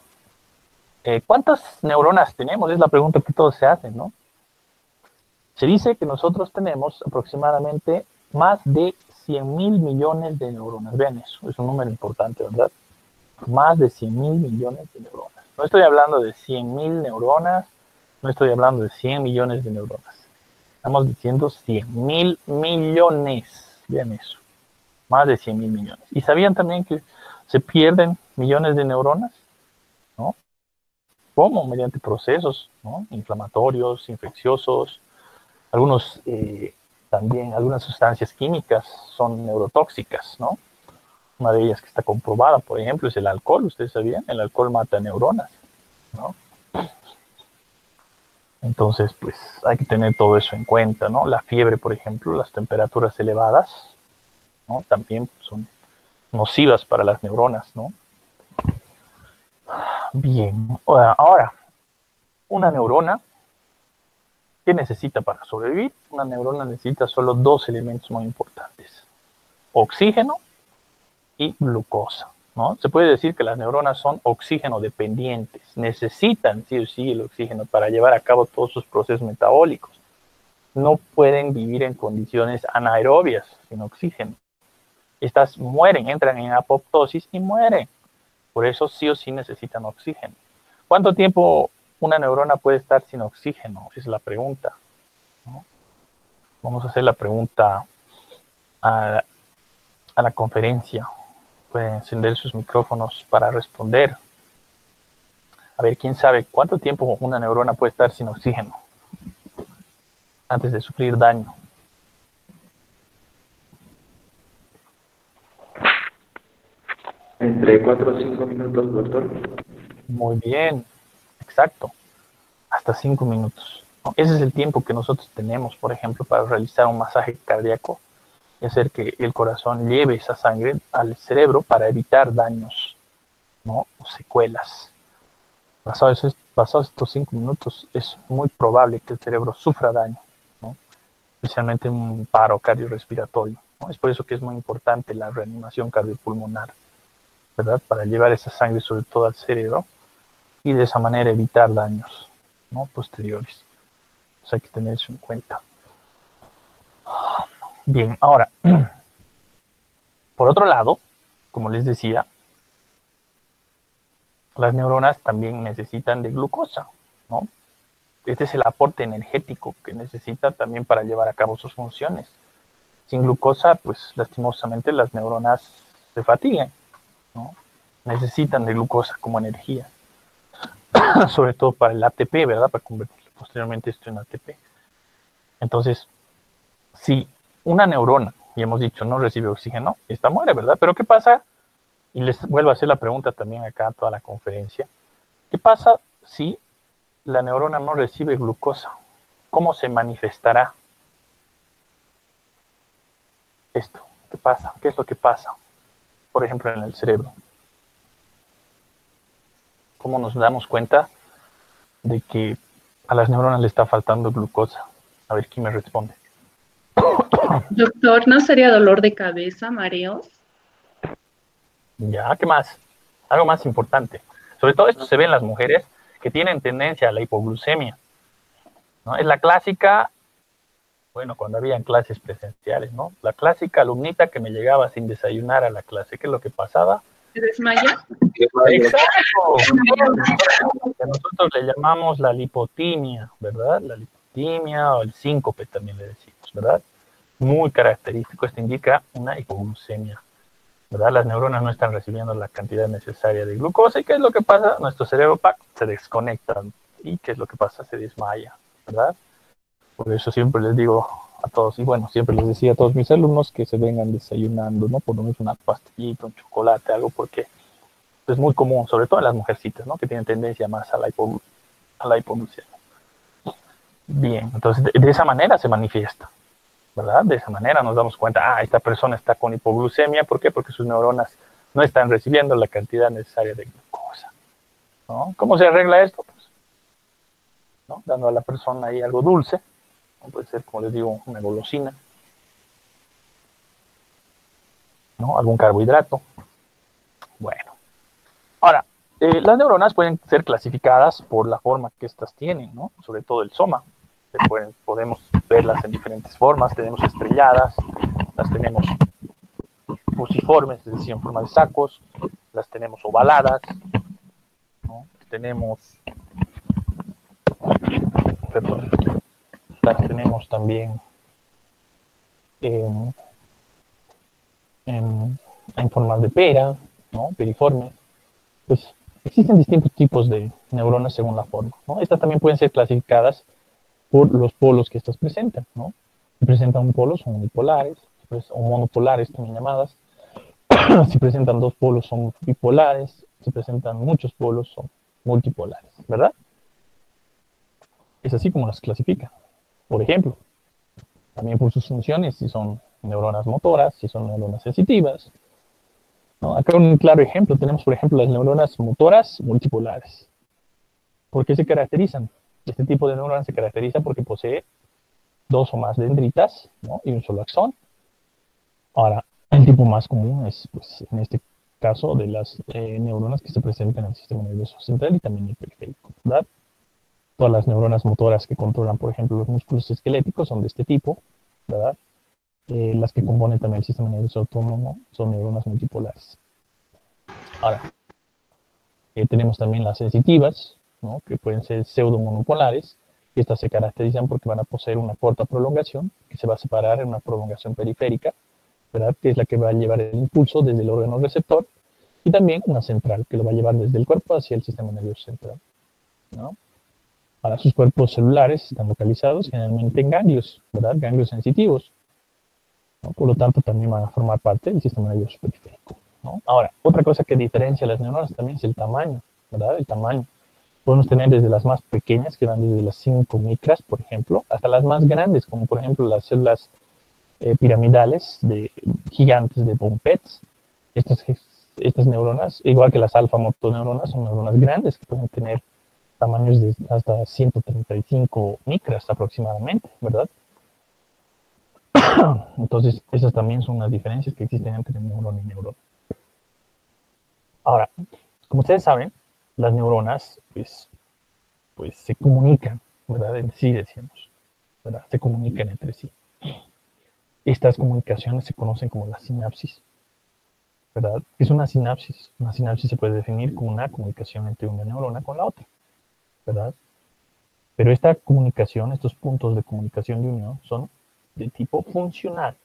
Speaker 1: ¿cuántas neuronas tenemos? Es la pregunta que todos se hacen, ¿no? Se dice que nosotros tenemos aproximadamente más de 100.000 millones de neuronas. Vean eso, es un número importante, ¿verdad? Más de 100.000 millones de neuronas. No estoy hablando de 100.000 neuronas, no estoy hablando de 100 millones de neuronas. Estamos diciendo 100.000 millones. Vean eso, más de 100.000 millones. ¿Y sabían también que se pierden millones de neuronas? ¿No? ¿Cómo? Mediante procesos, ¿no? Inflamatorios, infecciosos. Algunos también, algunas sustancias químicas son neurotóxicas, ¿no? Una de ellas que está comprobada, por ejemplo, es el alcohol. ¿Ustedes sabían? El alcohol mata neuronas, ¿no? Entonces, pues hay que tener todo eso en cuenta, ¿no? La fiebre, por ejemplo, las temperaturas elevadas, ¿no? También son nocivas para las neuronas, ¿no? Bien, ahora, una neurona, ¿qué necesita para sobrevivir? Una neurona necesita solo dos elementos muy importantes: oxígeno y glucosa, ¿no? Se puede decir que las neuronas son oxígeno dependientes, necesitan sí o sí el oxígeno para llevar a cabo todos sus procesos metabólicos. No pueden vivir en condiciones anaerobias sin oxígeno. Estas mueren, entran en apoptosis y mueren. Por eso sí o sí necesitan oxígeno. ¿Cuánto tiempo una neurona puede estar sin oxígeno? Esa es la pregunta, ¿no? Vamos a hacer la pregunta a la conferencia. Pueden encender sus micrófonos para responder. A ver, ¿quién sabe cuánto tiempo una neurona puede estar sin oxígeno? antes de sufrir daño.
Speaker 2: Entre 4 o 5 minutos, doctor.
Speaker 1: Muy bien, exacto, hasta 5 minutos. Ese es el tiempo que nosotros tenemos, por ejemplo, para realizar un masaje cardíaco y hacer que el corazón lleve esa sangre al cerebro para evitar daños, ¿no? O secuelas. Pasados estos 5 minutos, es muy probable que el cerebro sufra daño, ¿no? Especialmente un paro cardiorrespiratorio, ¿no? Es por eso que es muy importante la reanimación cardiopulmonar, ¿verdad? Para llevar esa sangre sobre todo al cerebro y de esa manera evitar daños, ¿no? Posteriores. Hay que tener eso en cuenta. Bien, ahora, por otro lado, como les decía, las neuronas también necesitan de glucosa, ¿no? Este es el aporte energético que necesita también para llevar a cabo sus funciones. Sin glucosa, pues lastimosamente las neuronas se fatigan, ¿no? Necesitan de glucosa como energía, sobre todo para el ATP, ¿verdad? Para convertir posteriormente esto en ATP. Entonces, si una neurona, y hemos dicho, no recibe oxígeno, esta muere, ¿verdad? Pero ¿qué pasa? Y les vuelvo a hacer la pregunta también acá a toda la conferencia. ¿Qué pasa si la neurona no recibe glucosa? ¿Cómo se manifestará esto? ¿Qué pasa? ¿Qué es lo que pasa? Por ejemplo, en el cerebro. ¿Cómo nos damos cuenta de que a las neuronas le está faltando glucosa? A ver, ¿quién me responde?
Speaker 3: Doctor, ¿no sería dolor de cabeza, mareos?
Speaker 1: Ya, ¿qué más? Algo más importante. Sobre todo esto se ve en las mujeres que tienen tendencia a la hipoglucemia, ¿no? Es la clásica, bueno, cuando habían clases presenciales, ¿no? La clásica alumnita que me llegaba sin desayunar a la clase. ¿Qué es lo que pasaba?
Speaker 3: ¿Se desmaya?
Speaker 1: Exacto. Que nosotros le llamamos la lipotimia, ¿verdad? La lipotimia o el síncope también le decimos, ¿verdad? Muy característico. Esto indica una hipoglucemia, ¿verdad? Las neuronas no están recibiendo la cantidad necesaria de glucosa. ¿Y qué es lo que pasa? Nuestro cerebro se desconecta. ¿Y qué es lo que pasa? Se desmaya, ¿verdad? Por eso siempre les digo a todos, y bueno, siempre les decía a todos mis alumnos que se vengan desayunando, ¿no? Por lo menos una pastillita, un chocolate, algo, porque es muy común, sobre todo en las mujercitas, ¿no? Que tienen tendencia más a la hipoglucemia. Bien, entonces de esa manera se manifiesta, ¿verdad? De esa manera nos damos cuenta, esta persona está con hipoglucemia, ¿por qué? Porque sus neuronas no están recibiendo la cantidad necesaria de glucosa, ¿no? ¿Cómo se arregla esto? Pues, ¿no? Dando a la persona ahí algo dulce, ¿no? Puede ser, como les digo, una golosina, ¿no? Algún carbohidrato. Bueno, ahora, las neuronas pueden ser clasificadas por la forma que estas tienen, ¿no? Sobre todo el soma. Podemos verlas en diferentes formas. Tenemos estrelladas, las tenemos fusiformes, es decir, en forma de sacos, las tenemos ovaladas, ¿no? Perdón, las tenemos también en, en formas de pera, ¿no? Periformes. Pues existen distintos tipos de neuronas según la forma, ¿no? Estas también pueden ser clasificadas por los polos que estas presentan, ¿no? Si presentan un polo son unipolares, o monopolares también llamadas. Si presentan dos polos son bipolares, si presentan muchos polos son multipolares, ¿verdad? Es así como las clasifican. Por ejemplo, también por sus funciones, si son neuronas motoras, si son neuronas sensitivas, ¿no? Acá un claro ejemplo, tenemos por ejemplo las neuronas motoras multipolares. ¿Por qué se caracterizan? Este tipo de neurona se caracteriza porque posee dos o más dendritas, ¿no? Y un solo axón. Ahora, el tipo más común es, pues, en este caso, de las neuronas que se presentan en el sistema nervioso central y también el periférico, ¿verdad? Todas las neuronas motoras que controlan, por ejemplo, los músculos esqueléticos son de este tipo, ¿verdad? Las que componen también el sistema nervioso autónomo son neuronas multipolares. Ahora, tenemos también las sensitivas, ¿no? Que pueden ser pseudomonopolares, y estas se caracterizan porque van a poseer una corta prolongación, que se va a separar en una prolongación periférica, ¿verdad? Que es la que va a llevar el impulso desde el órgano receptor, y también una central, que lo va a llevar desde el cuerpo hacia el sistema nervioso central, ¿no? Ahora, sus cuerpos celulares están localizados generalmente en ganglios, ¿verdad? Ganglios sensitivos, ¿no? Por lo tanto, también van a formar parte del sistema nervioso periférico, ¿no? Ahora, otra cosa que diferencia a las neuronas también es el tamaño, ¿verdad? El tamaño. Podemos tener desde las más pequeñas, que van desde las 5 micras, por ejemplo, hasta las más grandes, como por ejemplo las células piramidales gigantes de von Petz. Estas neuronas, igual que las alfa-motoneuronas, son neuronas grandes que pueden tener tamaños de hasta 135 micras aproximadamente, ¿verdad? Entonces, esas también son las diferencias que existen entre neurona y neurona. Ahora, como ustedes saben, las neuronas, pues se comunican, ¿verdad? En sí, decíamos, ¿verdad? Se comunican entre sí. Estas comunicaciones se conocen como la sinapsis, ¿verdad? Es una sinapsis. Una sinapsis se puede definir como una comunicación entre una neurona con la otra, ¿verdad? Pero esta comunicación, estos puntos de comunicación de unión son de tipo funcional,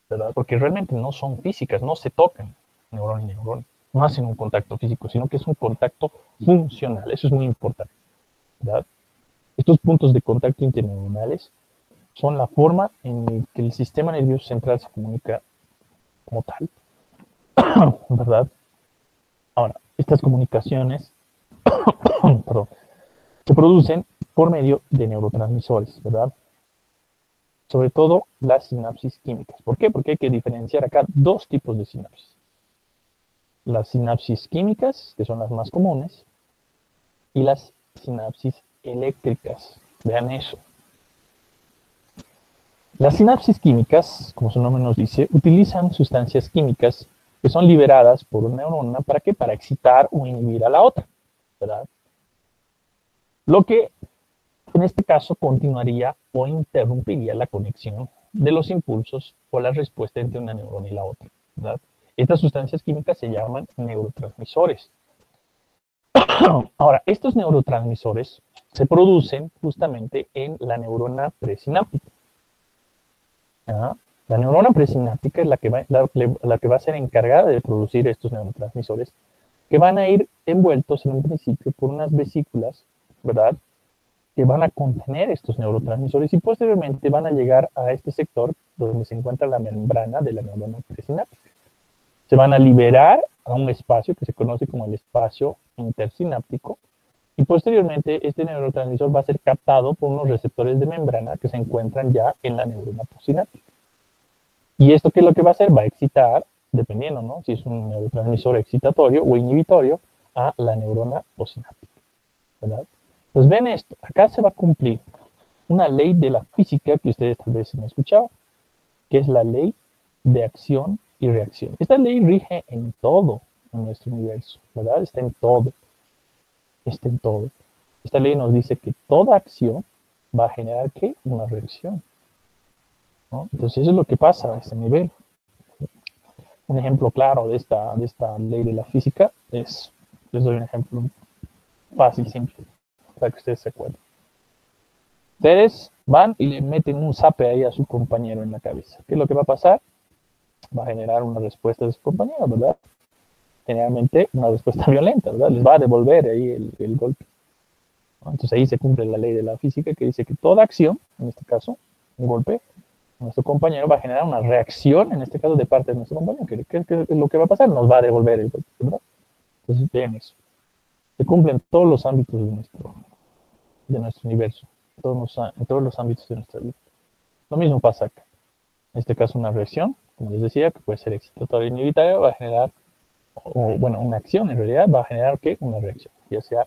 Speaker 1: ¿verdad? Porque realmente no son físicas, no se tocan neurona y neurona, no hacen un contacto físico, sino que es un contacto funcional. Eso es muy importante, ¿verdad? Estos puntos de contacto interneuronales son la forma en que el sistema nervioso central se comunica como tal, ¿verdad? Ahora, estas comunicaciones perdón, se producen por medio de neurotransmisores, ¿verdad? Sobre todo las sinapsis químicas. ¿Por qué? Porque hay que diferenciar acá dos tipos de sinapsis. Las sinapsis químicas, que son las más comunes, y las sinapsis eléctricas. Vean eso. Las sinapsis químicas, como su nombre nos dice, utilizan sustancias químicas que son liberadas por una neurona. ¿Para qué? Para excitar o inhibir a la otra, ¿verdad? Lo que en este caso continuaría o interrumpiría la conexión de los impulsos o la respuesta entre una neurona y la otra, ¿verdad? Estas sustancias químicas se llaman neurotransmisores. Ahora, estos neurotransmisores se producen justamente en la neurona presináptica. ¿Ah? La neurona presináptica es la que va a ser encargada de producir estos neurotransmisores, que van a ir envueltos en un principio por unas vesículas, ¿verdad?, que van a contener estos neurotransmisores y posteriormente van a llegar a este sector donde se encuentra la membrana de la neurona presináptica. Se van a liberar a un espacio que se conoce como el espacio intersináptico y posteriormente este neurotransmisor va a ser captado por unos receptores de membrana que se encuentran ya en la neurona postsináptica. ¿Y esto qué es lo que va a hacer? Va a excitar, dependiendo, ¿no?, si es un neurotransmisor excitatorio o inhibitorio, a la neurona postsináptica, ¿verdad? Pues ven esto, acá se va a cumplir una ley de la física que ustedes tal vez han escuchado, que es la ley de acción y reacción. Esta ley rige en todo en nuestro universo, ¿verdad? Está en todo. Está en todo. Esta ley nos dice que toda acción va a generar, ¿qué? Una reacción, ¿no? Entonces eso es lo que pasa a este nivel. Un ejemplo claro de esta ley de la física es, les doy un ejemplo fácil, simple, para que ustedes se acuerden. Ustedes van y le meten un zape ahí a su compañero en la cabeza. ¿Qué es lo que va a pasar? Va a generar una respuesta de su compañero, ¿verdad? Generalmente una respuesta violenta, ¿verdad? Les va a devolver ahí el golpe, ¿no? Entonces ahí se cumple la ley de la física que dice que toda acción, en este caso, un golpe, nuestro compañero va a generar una reacción, en este caso de parte de nuestro compañero. ¿Qué es lo que va a pasar? Nos va a devolver el golpe, ¿verdad? Entonces vean eso. Se cumple en todos los ámbitos de nuestro universo, en todos los ámbitos de nuestra vida. Lo mismo pasa acá. En este caso una reacción, como les decía, que puede ser excitatoria o inhibitoria, va a generar, o bueno, una acción en realidad va a generar, ¿qué? Una reacción, ya sea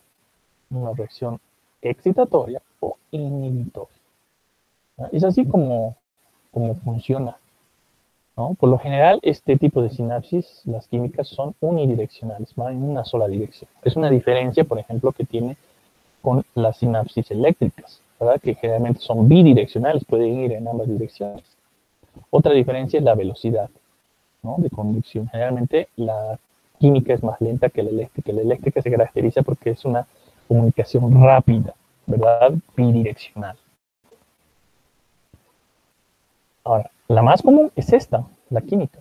Speaker 1: una reacción excitatoria o inhibitoria, ¿no? Es así como funciona, ¿no? Por lo general, este tipo de sinapsis, las químicas, son unidireccionales, van en una sola dirección. Es una diferencia, por ejemplo, que tiene con las sinapsis eléctricas, ¿verdad?, que generalmente son bidireccionales, pueden ir en ambas direcciones. Otra diferencia es la velocidad, ¿no?, de conducción. Generalmente la química es más lenta que la eléctrica. La eléctrica se caracteriza porque es una comunicación rápida, ¿verdad?, bidireccional. Ahora, la más común es esta, la química.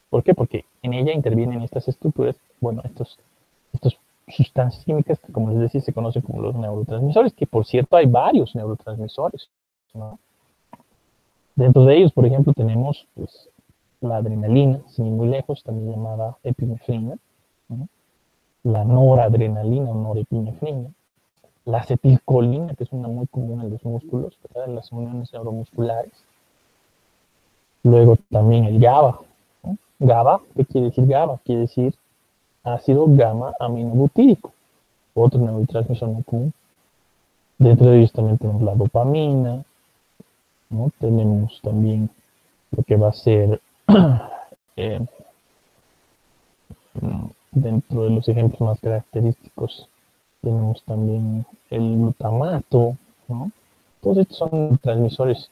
Speaker 1: ¿Por qué? Porque en ella intervienen estas estructuras, bueno, estos sustancias químicas que, como les decía, se conocen como los neurotransmisores, que por cierto hay varios neurotransmisores, ¿no? Dentro de ellos, por ejemplo, tenemos pues, la adrenalina, sin ir muy lejos, también llamada epinefrina, ¿no? La noradrenalina o norepinefrina, la acetilcolina, que es una muy común en los músculos, ¿verdad? En las uniones neuromusculares. Luego también el GABA, ¿no? GABA, ¿qué quiere decir GABA? Quiere decir ácido gamma aminobutírico, otro neurotransmisor muy común. Dentro de ellos también tenemos la dopamina, ¿no? Tenemos también lo que va a ser eh, dentro de los ejemplos más característicos tenemos también el glutamato, ¿no? Todos estos son transmisores,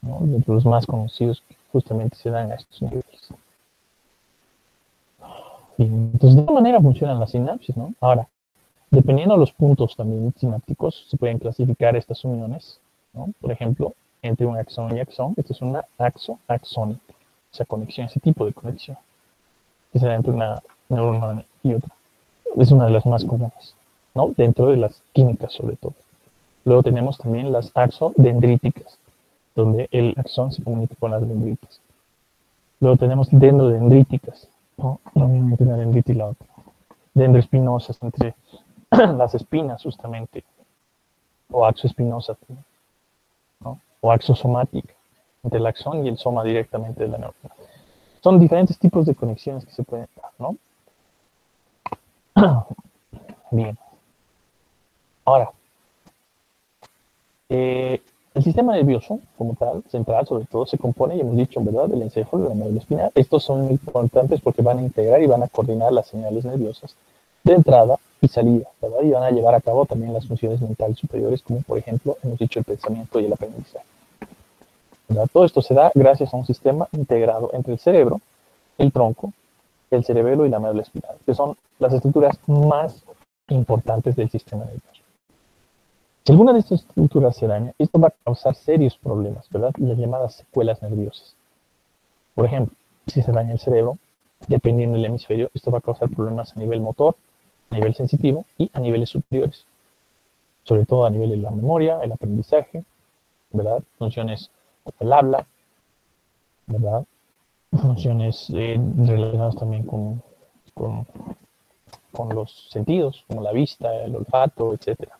Speaker 1: ¿no? De los más conocidos que justamente se dan a estos niveles. Bien, entonces de esta manera funcionan las sinapsis, ¿no? Ahora, dependiendo de los puntos también sinápticos, se pueden clasificar estas uniones, ¿no? Por ejemplo, entre un axón y axón, esta es una axo-axónica, esa conexión, ese tipo de conexión, que se da entre una neurona y otra. Es una de las más comunes, ¿no? Dentro de las químicas, sobre todo. Luego tenemos también las axodendríticas, donde el axón se comunica con las dendritas. Luego tenemos dendrodendríticas, ¿no? Entre una dendrita y la otra. Dendroespinosas, entre las espinas, justamente, o axoespinosa, ¿no? O axosomática, entre el axón y el soma directamente de la neurona. Son diferentes tipos de conexiones que se pueden dar, ¿no? Bien. Ahora, el sistema nervioso, como tal, central, sobre todo, se compone, y hemos dicho, ¿verdad?, del encéfalo y la médula espinal. Estos son muy importantes porque van a integrar y van a coordinar las señales nerviosas de entrada y salida, ¿verdad? Y van a llevar a cabo también las funciones mentales superiores, como por ejemplo, hemos dicho, el pensamiento y el aprendizaje, ¿verdad? Todo esto se da gracias a un sistema integrado entre el cerebro, el tronco, el cerebelo y la médula espinal, que son las estructuras más importantes del sistema nervioso. Si alguna de estas estructuras se daña, esto va a causar serios problemas, ¿verdad? Las llamadas secuelas nerviosas. Por ejemplo, si se daña el cerebro, dependiendo del hemisferio, esto va a causar problemas a nivel motor, a nivel sensitivo y a niveles superiores. Sobre todo a nivel de la memoria, el aprendizaje, ¿verdad? Funciones como el habla, ¿verdad? Funciones relacionadas también con los sentidos, como la vista, el olfato, etcétera,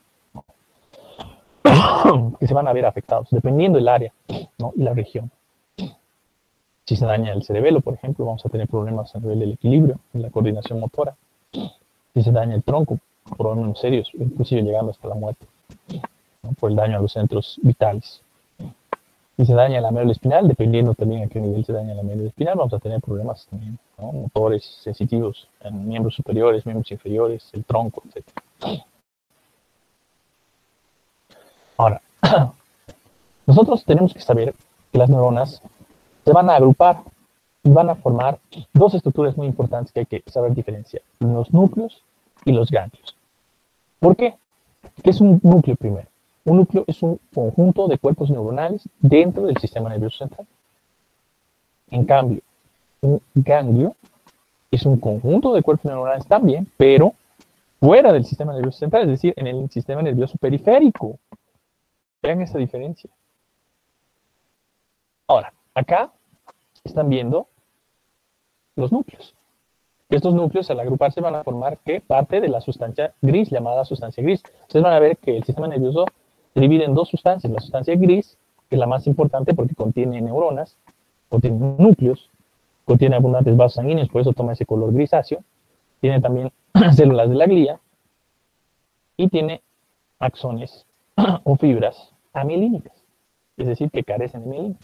Speaker 1: que se van a ver afectados, dependiendo del área, ¿no? Y la región. Si se daña el cerebelo, por ejemplo, vamos a tener problemas a nivel del equilibrio, en la coordinación motora. Si se daña el tronco, problemas serios, inclusive llegando hasta la muerte, ¿no? Por el daño a los centros vitales. Si se daña la médula espinal, dependiendo también a qué nivel se daña la médula espinal, vamos a tener problemas también, ¿no? Motores sensitivos en miembros superiores, miembros inferiores, el tronco, etc. Ahora, nosotros tenemos que saber que las neuronas se van a agrupar y van a formar dos estructuras muy importantes que hay que saber diferenciar: los núcleos y los ganglios. ¿Por qué? ¿Qué es un núcleo primero? Un núcleo es un conjunto de cuerpos neuronales dentro del sistema nervioso central. En cambio, un ganglio es un conjunto de cuerpos neuronales también, pero fuera del sistema nervioso central, es decir, en el sistema nervioso periférico. Vean esa diferencia. Ahora, acá están viendo los núcleos. Estos núcleos, al agruparse, van a formar ¿qué? Parte de la sustancia gris, llamada sustancia gris. Ustedes van a ver que el sistema nervioso se divide en dos sustancias. La sustancia gris, que es la más importante porque contiene neuronas, contiene núcleos, contiene abundantes vasos sanguíneos, por eso toma ese color grisáceo. Tiene también células de la glía y tiene axones o fibras amielínicas, es decir, que carecen de mielina.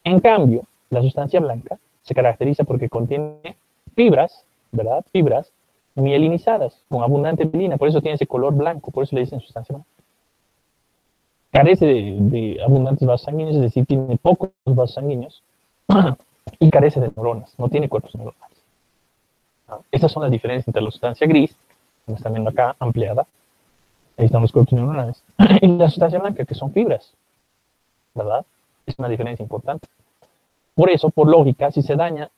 Speaker 1: En cambio, la sustancia blanca se caracteriza porque contiene fibras, ¿verdad? Fibras mielinizadas, con abundante mielina, por eso tiene ese color blanco, por eso le dicen sustancia blanca. Carece de abundantes vasos sanguíneos, es decir, tiene pocos vasos sanguíneos, y carece de neuronas, no tiene cuerpos neuronales. Estas son las diferencias entre la sustancia gris, como están viendo acá, ampliada, ahí están los cuerpos neuronales, y la sustancia blanca, que son fibras, ¿verdad? Es una diferencia importante. Por eso, por lógica, si se daña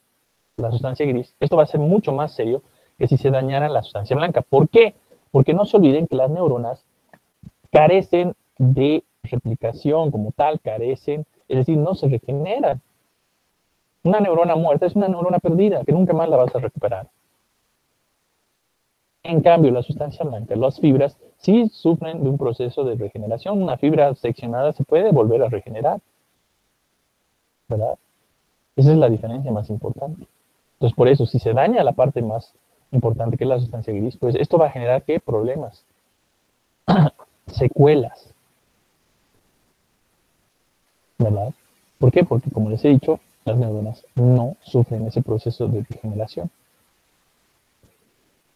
Speaker 1: la sustancia gris, esto va a ser mucho más serio que si se dañara la sustancia blanca. ¿Por qué? Porque no se olviden que las neuronas carecen de replicación como tal, carecen, es decir, no se regeneran. Una neurona muerta es una neurona perdida, que nunca más la vas a recuperar. En cambio, la sustancia blanca, las fibras, sí sufren de un proceso de regeneración. Una fibra seccionada se puede volver a regenerar, ¿verdad? Esa es la diferencia más importante. Entonces, por eso, si se daña la parte más importante, que es la sustancia gris, pues esto va a generar, ¿qué? Problemas, secuelas, ¿verdad? ¿Por qué? Porque, como les he dicho, las neuronas no sufren ese proceso de regeneración.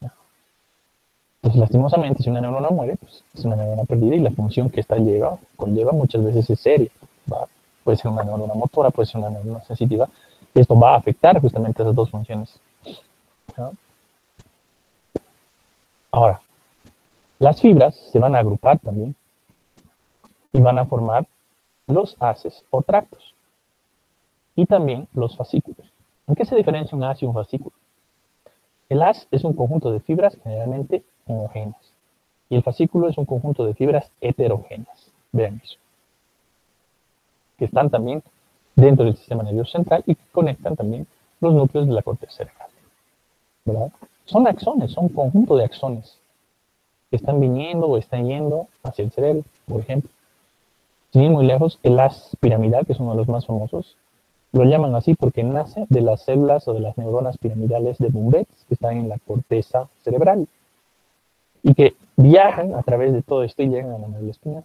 Speaker 1: Entonces, lastimosamente, si una neurona muere, pues es una neurona perdida y la función que esta conlleva muchas veces es seria, ¿va? Puede ser una neurona motora, puede ser una neurona sensitiva, y esto va a afectar justamente esas dos funciones, ¿no? Ahora, las fibras se van a agrupar también y van a formar los haces o tractos y también los fascículos. ¿En qué se diferencia un haz y un fascículo? El haz es un conjunto de fibras generalmente homogéneas y el fascículo es un conjunto de fibras heterogéneas. Vean eso. Que están también dentro del sistema nervioso central y que conectan también los núcleos de la corteza cerebral, ¿verdad? Son axones, son un conjunto de axones que están viniendo o están yendo hacia el cerebro, por ejemplo. Sin ir muy lejos, el haz piramidal, que es uno de los más famosos, lo llaman así porque nace de las células o de las neuronas piramidales de Bunvetz, que están en la corteza cerebral, y que viajan a través de todo esto y llegan a la médula espinal.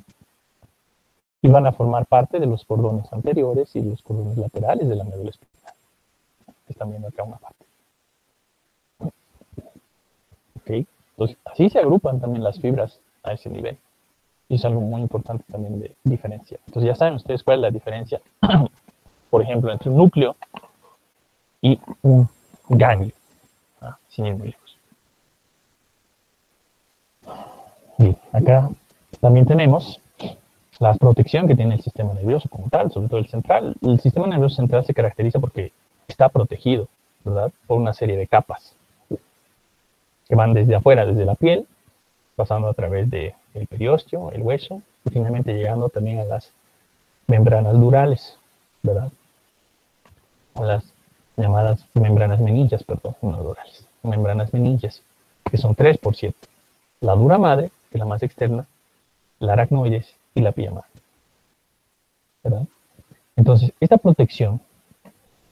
Speaker 1: Y van a formar parte de los cordones anteriores y los cordones laterales de la médula espinal. Están viendo acá una parte. ¿Ok? Entonces, así se agrupan también las fibras a ese nivel. Y es algo muy importante también de diferenciar. Entonces, ya saben ustedes cuál es la diferencia, por ejemplo, entre un núcleo y un ganglio, ¿ah? Sin ir muy lejos. Bien, acá también tenemos la protección que tiene el sistema nervioso como tal, sobre todo el central. El sistema nervioso central se caracteriza porque está protegido, ¿verdad? Por una serie de capas que van desde afuera, desde la piel, pasando a través del periósteo, el hueso, y finalmente llegando también a las membranas durales, ¿verdad? A las llamadas membranas meningias, perdón, no durales, membranas meningias, que son tres, por cierto. La dura madre, que es la más externa, la aracnoides y la pía madre, ¿verdad? Entonces, esta protección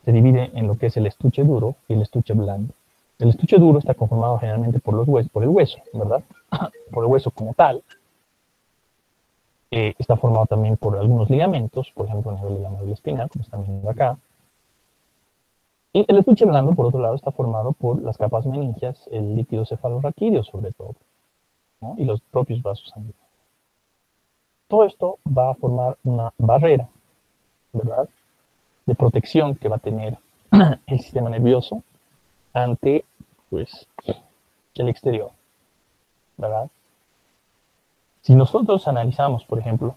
Speaker 1: se divide en lo que es el estuche duro y el estuche blando. El estuche duro está conformado generalmente por los huesos, por el hueso, ¿verdad? Por el hueso como tal. Está formado también por algunos ligamentos, por ejemplo, a nivel de la médula espinal, como están viendo acá. Y el estuche blando, por otro lado, está formado por las capas meningias, el líquido cefalorraquídeo sobre todo, ¿no? Y los propios vasos sanguíneos. Todo esto va a formar una barrera, ¿verdad?, de protección que va a tener el sistema nervioso ante, pues, el exterior, ¿verdad? Si nosotros analizamos, por ejemplo,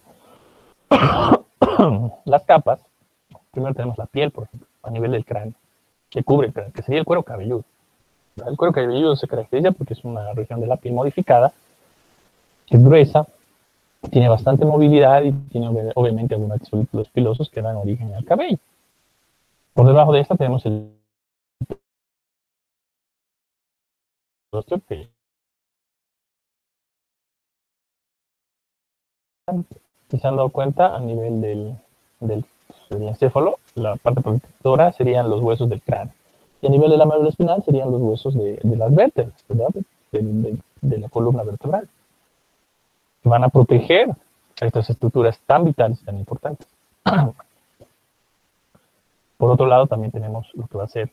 Speaker 1: las capas, primero tenemos la piel, por ejemplo, a nivel del cráneo, que cubre el cráneo, que sería el cuero cabelludo, ¿verdad? El cuero cabelludo se caracteriza porque es una región de la piel modificada, que es gruesa, tiene bastante movilidad y tiene obviamente algunos folículos pilosos que dan origen al cabello. Por debajo de esta tenemos el rostro, que si se han dado cuenta, a nivel del encéfalo, la parte protectora serían los huesos del cráneo. Y a nivel de la médula espinal serían los huesos de las vértebras, ¿verdad? De la columna vertebral. Van a proteger a estas estructuras tan vitales, tan importantes. Por otro lado, también tenemos lo que va a ser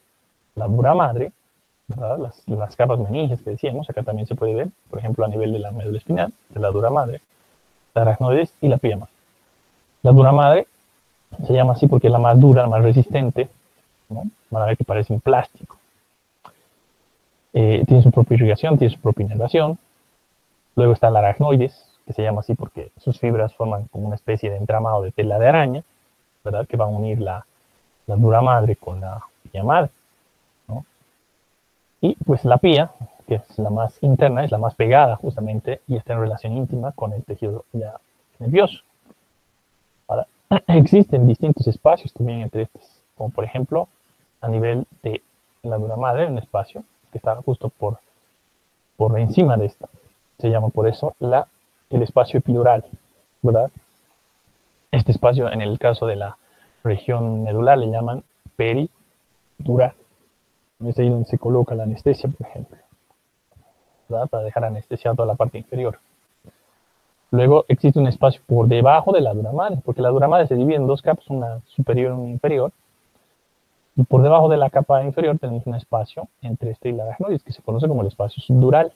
Speaker 1: la dura madre, ¿verdad? Las capas meningias que decíamos, acá también se puede ver, por ejemplo, a nivel de la médula espinal, de la dura madre, la aracnoides y la pía madre. La dura madre se llama así porque es la más dura, la más resistente, ¿no? Van a ver que parece un plástico. Tiene su propia irrigación, tiene su propia inervación. Luego está la aracnoides, que se llama así porque sus fibras forman como una especie de entramado de tela de araña, ¿verdad? Que va a unir la dura madre con la pía madre, ¿no? Y pues la pía, que es la más interna, es la más pegada justamente y está en relación íntima con el tejido ya nervioso. Ahora, existen distintos espacios también entre estos, como por ejemplo a nivel de la dura madre, un espacio que está justo por encima de esta. Se llama por eso el espacio epidural, ¿verdad? Este espacio, en el caso de la región medular, le llaman peridural. Es ahí donde se coloca la anestesia, por ejemplo, ¿verdad? Para dejar anestesiada toda la parte inferior. Luego existe un espacio por debajo de la dura madre, porque la dura madre se divide en dos capas, una superior y una inferior. Y por debajo de la capa inferior tenemos un espacio entre este y la aracnoides, que se conoce como el espacio subdural.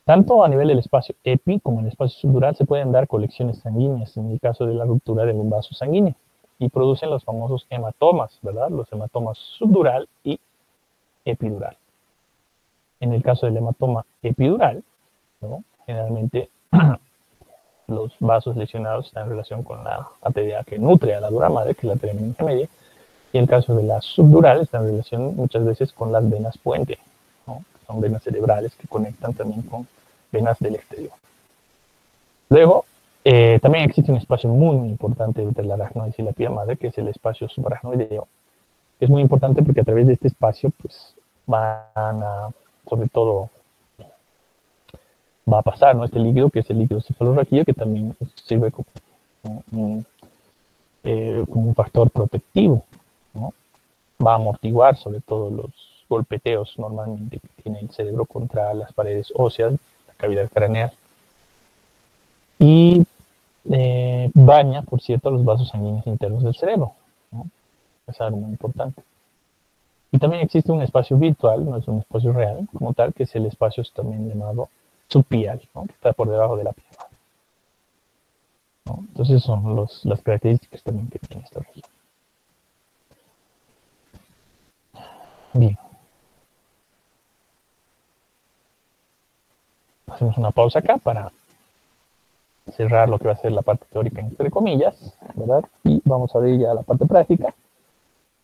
Speaker 1: Tanto a nivel del espacio epi como en el espacio subdural se pueden dar colecciones sanguíneas en el caso de la ruptura de un vaso sanguíneo y producen los famosos hematomas, ¿verdad? Los hematomas subdural y epidural. En el caso del hematoma epidural, ¿no? Generalmente los vasos lesionados están en relación con la arteria que nutre a la dura madre, que es la arteria meningia, y en el caso de la subdural está en relación muchas veces con las venas puente, ¿no? Son venas cerebrales que conectan también con venas del exterior. Luego, también existe un espacio muy, muy importante entre la aracnoides y la pía madre, que es el espacio subaracnoideo. Es muy importante porque a través de este espacio, pues, van a, sobre todo, va a pasar, ¿no? Este líquido, que es el líquido cefalorraquídeo, que también sirve como un factor protectivo, ¿no? Va a amortiguar sobre todo los golpeteos normalmente que tiene el cerebro contra las paredes óseas, la cavidad craneal. Y baña, por cierto, los vasos sanguíneos internos del cerebro, ¿no? Es algo muy importante. Y también existe un espacio virtual, no es un espacio real como tal, que es el espacio también llamado subpial, ¿no? Que está por debajo de la piel, ¿no? Entonces son las características también que tiene esta región. Bien. Hacemos una pausa acá para cerrar lo que va a ser la parte teórica entre comillas, ¿verdad? Y vamos a ver ya la parte práctica.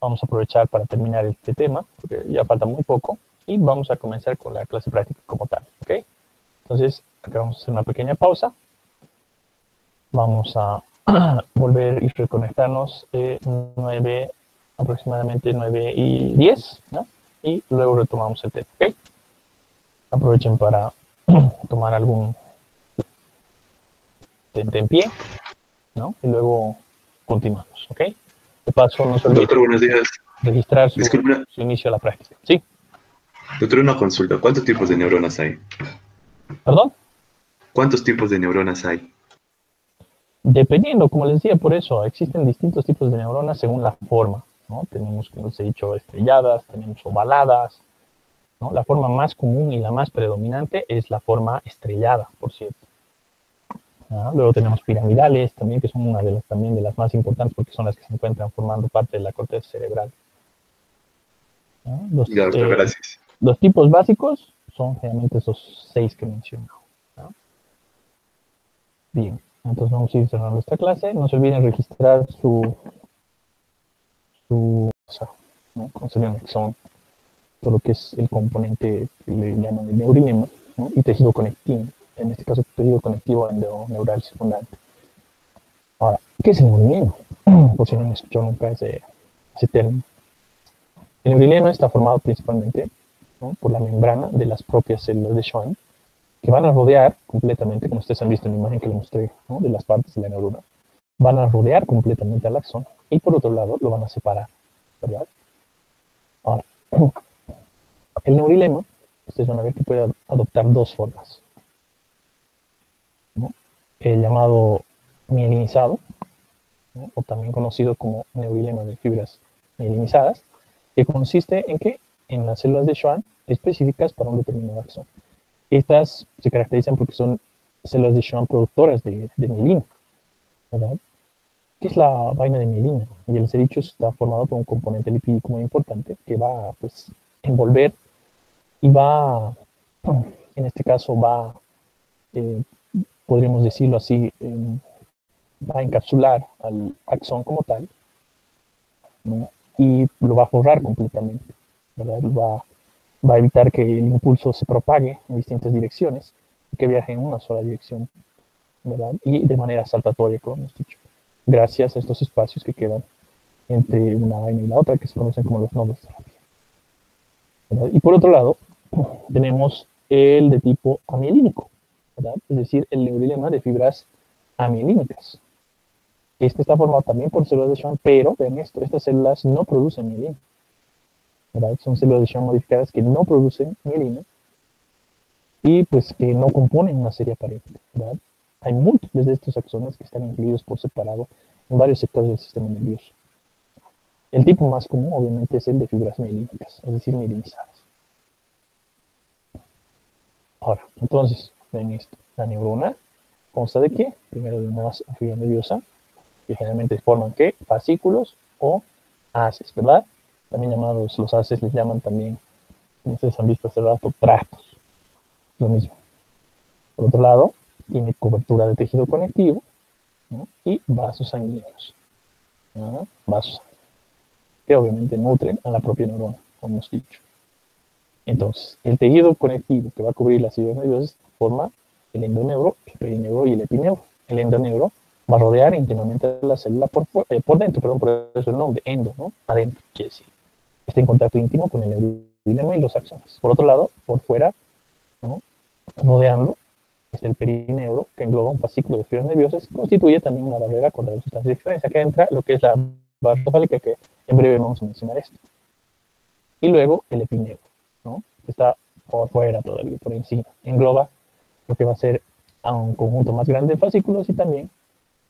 Speaker 1: Vamos a aprovechar para terminar este tema, porque ya falta muy poco, y vamos a comenzar con la clase práctica como tal, ¿ok? Entonces, acá vamos a hacer una pequeña pausa. Vamos a volver y reconectarnos aproximadamente 9:10, ¿no? Y luego retomamos el tema, ¿ok? Aprovechen para tomar algún en pie, ¿no? Y luego continuamos, ¿ok? De paso, no se olviden.
Speaker 2: Doctor, buenos días.
Speaker 1: Registrar su
Speaker 2: Disculpe,
Speaker 1: inicio a la práctica. Sí,
Speaker 2: doctor, una consulta. ¿Cuántos tipos de neuronas hay?
Speaker 1: perdón.
Speaker 2: ¿Cuántos tipos de neuronas hay?
Speaker 1: Dependiendo, como les decía, por eso existen distintos tipos de neuronas según la forma, ¿no? Tenemos, como les he dicho, estrelladas, tenemos ovaladas, ¿no? La forma más común y la más predominante es la forma estrellada, por cierto. Luego tenemos piramidales también, que son una también de las más importantes porque son las que se encuentran formando parte de la corteza cerebral.
Speaker 2: Ya, doctor, gracias.
Speaker 1: Los tipos básicos son generalmente esos 6 que he mencionado, ¿no? Bien, entonces vamos a ir cerrando esta clase. No se olviden registrar ¿no? Consideren que son todo lo que es el componente que le llaman el neurinema, ¿no? Y tejido conectivo, en este caso tejido conectivo endoneural secundario. Ahora, ¿qué es el neurinema? Por si no han escuchado nunca ese término. El neurinema está formado principalmente, ¿no? Por la membrana de las propias células de Schwann, que van a rodear completamente, como ustedes han visto en la imagen que les mostré, ¿no? De las partes de la neurona, van a rodear completamente al axón y por otro lado lo van a separar, ¿verdad? Ahora, el neurilema, ustedes van a ver que puede adoptar dos formas, ¿no? El llamado mielinizado, ¿no? O también conocido como neurilema de fibras mielinizadas, que consiste en que en las células de Schwann específicas para un determinado axón. Estas se caracterizan porque son células de Schwann productoras de mielina, ¿verdad? ¿Qué es la vaina de mielina? Y el dicho está formado por un componente lipídico muy importante que va a pues, envolver y va, en este caso, podríamos decirlo así, va a encapsular al axón como tal, ¿no? Y lo va a forrar completamente, ¿verdad? va a evitar que el impulso se propague en distintas direcciones, que viaje en una sola dirección, ¿verdad? Y de manera saltatoria, como hemos dicho, gracias a estos espacios que quedan entre una vaina y la otra, que se conocen como los nodos de la piel, ¿verdad? Y por otro lado, tenemos el de tipo amielínico, ¿verdad? Es decir, el neurilema de fibras amielínicas. Este está formado también por células de Schwann, pero ven esto, estas células no producen mielina, ¿verdad? Son células de Schwann modificadas que no producen mielina y pues que no componen una serie aparente, ¿verdad? Hay múltiples de estos axones que están incluidos por separado en varios sectores del sistema nervioso. El tipo más común, obviamente, es el de fibras mielínicas, es decir, mielinizadas. Ahora, entonces, ven esto. La neurona consta de qué? Primero de una fibra nerviosa, que generalmente forman ¿qué? Fascículos o haces, ¿verdad? También llamados, los haces les llaman también, como ustedes han visto hace rato, tractos. Lo mismo. Por otro lado, tiene cobertura de tejido conectivo, ¿no? Y vasos sanguíneos. ¿No? Vasos sanguíneos, que obviamente nutren a la propia neurona, como hemos dicho. Entonces, el tejido conectivo que va a cubrir las fibras nerviosas forma el endoneuro, el perineuro y el epineuro. El endoneuro va a rodear íntimamente la célula por dentro, perdón, por eso el nombre, endo, ¿no? Adentro, quiere decir. Está en contacto íntimo con el neurilema y los axones. Por otro lado, por fuera, ¿no? Rodeando, es el perineuro, que engloba un fascículo de fibras nerviosas, constituye también una barrera contra las sustancias de diferencia. Acá entra lo que es la barrera encefálica, que en breve vamos a mencionar esto. Y luego el epineuro, ¿no? Que está por fuera todavía, por encima. Engloba lo que va a ser a un conjunto más grande de fascículos y también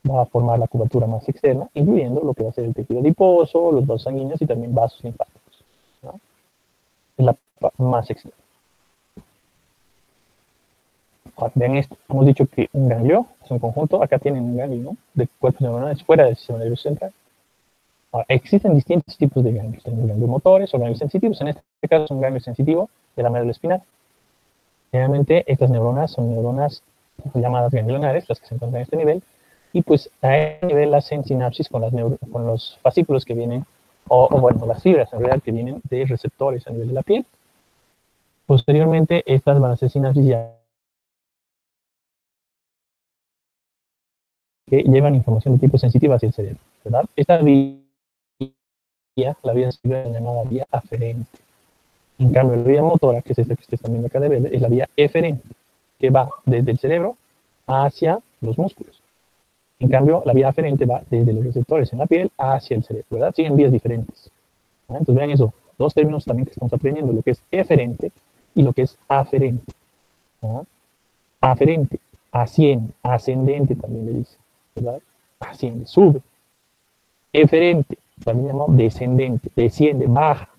Speaker 1: va a formar la cobertura más externa, incluyendo lo que va a ser el tejido adiposo, los vasos sanguíneos y también vasos linfáticos, ¿no? Es la más externa. Ahora, vean esto, hemos dicho que un ganglio es un conjunto, acá tienen un ganglio, ¿no? De cuerpos neuronales fuera del sistema nervioso central. Ahora, existen distintos tipos de ganglios, tenemos ganglios motores o ganglios sensitivos, en este caso es un ganglio sensitivo de la médula espinal. Generalmente estas neuronas son neuronas llamadas ganglionares, las que se encuentran a este nivel, y pues a este nivel hacen sinapsis con los fascículos que vienen, o bueno, las fibras en realidad que vienen de receptores a nivel de la piel. Posteriormente, estas van a hacer sinapsis ya que llevan información de tipo sensitivo hacia el cerebro, ¿verdad? Esta vía, la vía sensitiva, es llamada vía aferente. En cambio, la vía motora, que es esta que ustedes están viendo acá de verde, es la vía eferente, que va desde el cerebro hacia los músculos. En cambio, la vía aferente va desde los receptores en la piel hacia el cerebro, ¿verdad? Siguen vías diferentes. ¿No? Entonces, vean eso, dos términos también que estamos aprendiendo, lo que es eferente y lo que es aferente. ¿No? Aferente, asciende, ascendente también le dice, ¿verdad? Asciende, sube. Eferente, también llamado descendente, desciende, baja,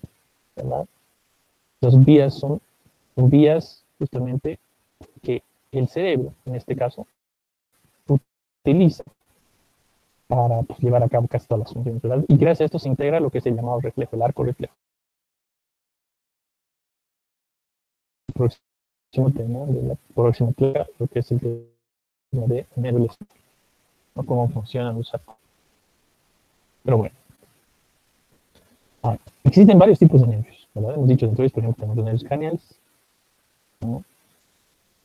Speaker 1: ¿verdad? Las vías son vías justamente que el cerebro, en este caso, utiliza para pues, llevar a cabo casi todas las funciones, ¿verdad? Y gracias a esto se integra lo que es el llamado reflejo, el arco reflejo. El próximo tema de la próxima clase, lo que es el tema de nervios, ¿no? Cómo funcionan los arcos. Pero bueno. Existen varios tipos de nervios, ¿verdad? Hemos dicho dentro de ellos, por ejemplo, tenemos los nervios craneales, ¿no?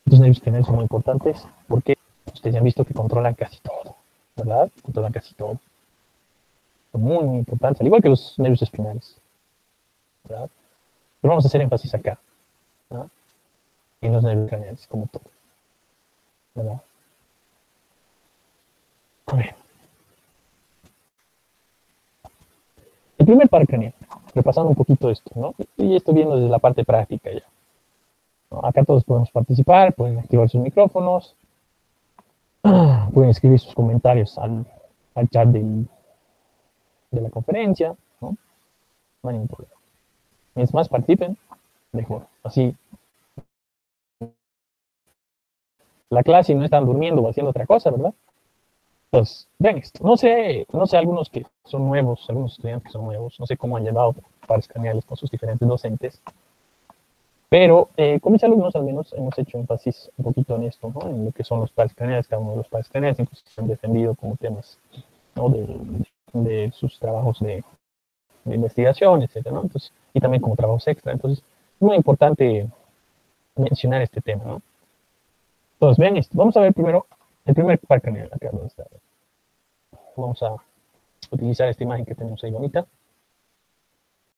Speaker 1: Los nervios craneales son muy importantes porque ustedes ya han visto que controlan casi todo, ¿verdad? Controlan casi todo. Son muy, muy importantes, al igual que los nervios espinales, ¿verdad? Pero vamos a hacer énfasis acá, ¿no? En los nervios craneales, como todo, ¿verdad? A ver. El primer par craneal, repasando un poquito esto, ¿no? Y esto viendo desde la parte práctica ya. ¿No? Acá todos podemos participar, pueden activar sus micrófonos, pueden escribir sus comentarios al chat de la conferencia, ¿no? No hay ningún problema. Mientras más participen, mejor. Así, la clase no están durmiendo o haciendo otra cosa, ¿verdad? Pues, vean esto. No sé algunos que son nuevos, algunos estudiantes que son nuevos, no sé cómo han llevado pares craneales con sus diferentes docentes, pero con mis alumnos al menos hemos hecho énfasis un poquito en esto, ¿no? En lo que son los pares craneales, cada uno de los pares craneales, incluso se han defendido como temas, ¿no? de sus trabajos de investigación, etcétera, ¿no? Entonces, y también como trabajos extra. Entonces, muy importante mencionar este tema, ¿no? Entonces, ven esto. Vamos a ver primero el primer parque neuronal que está. Vamos a utilizar esta imagen que tenemos ahí bonita.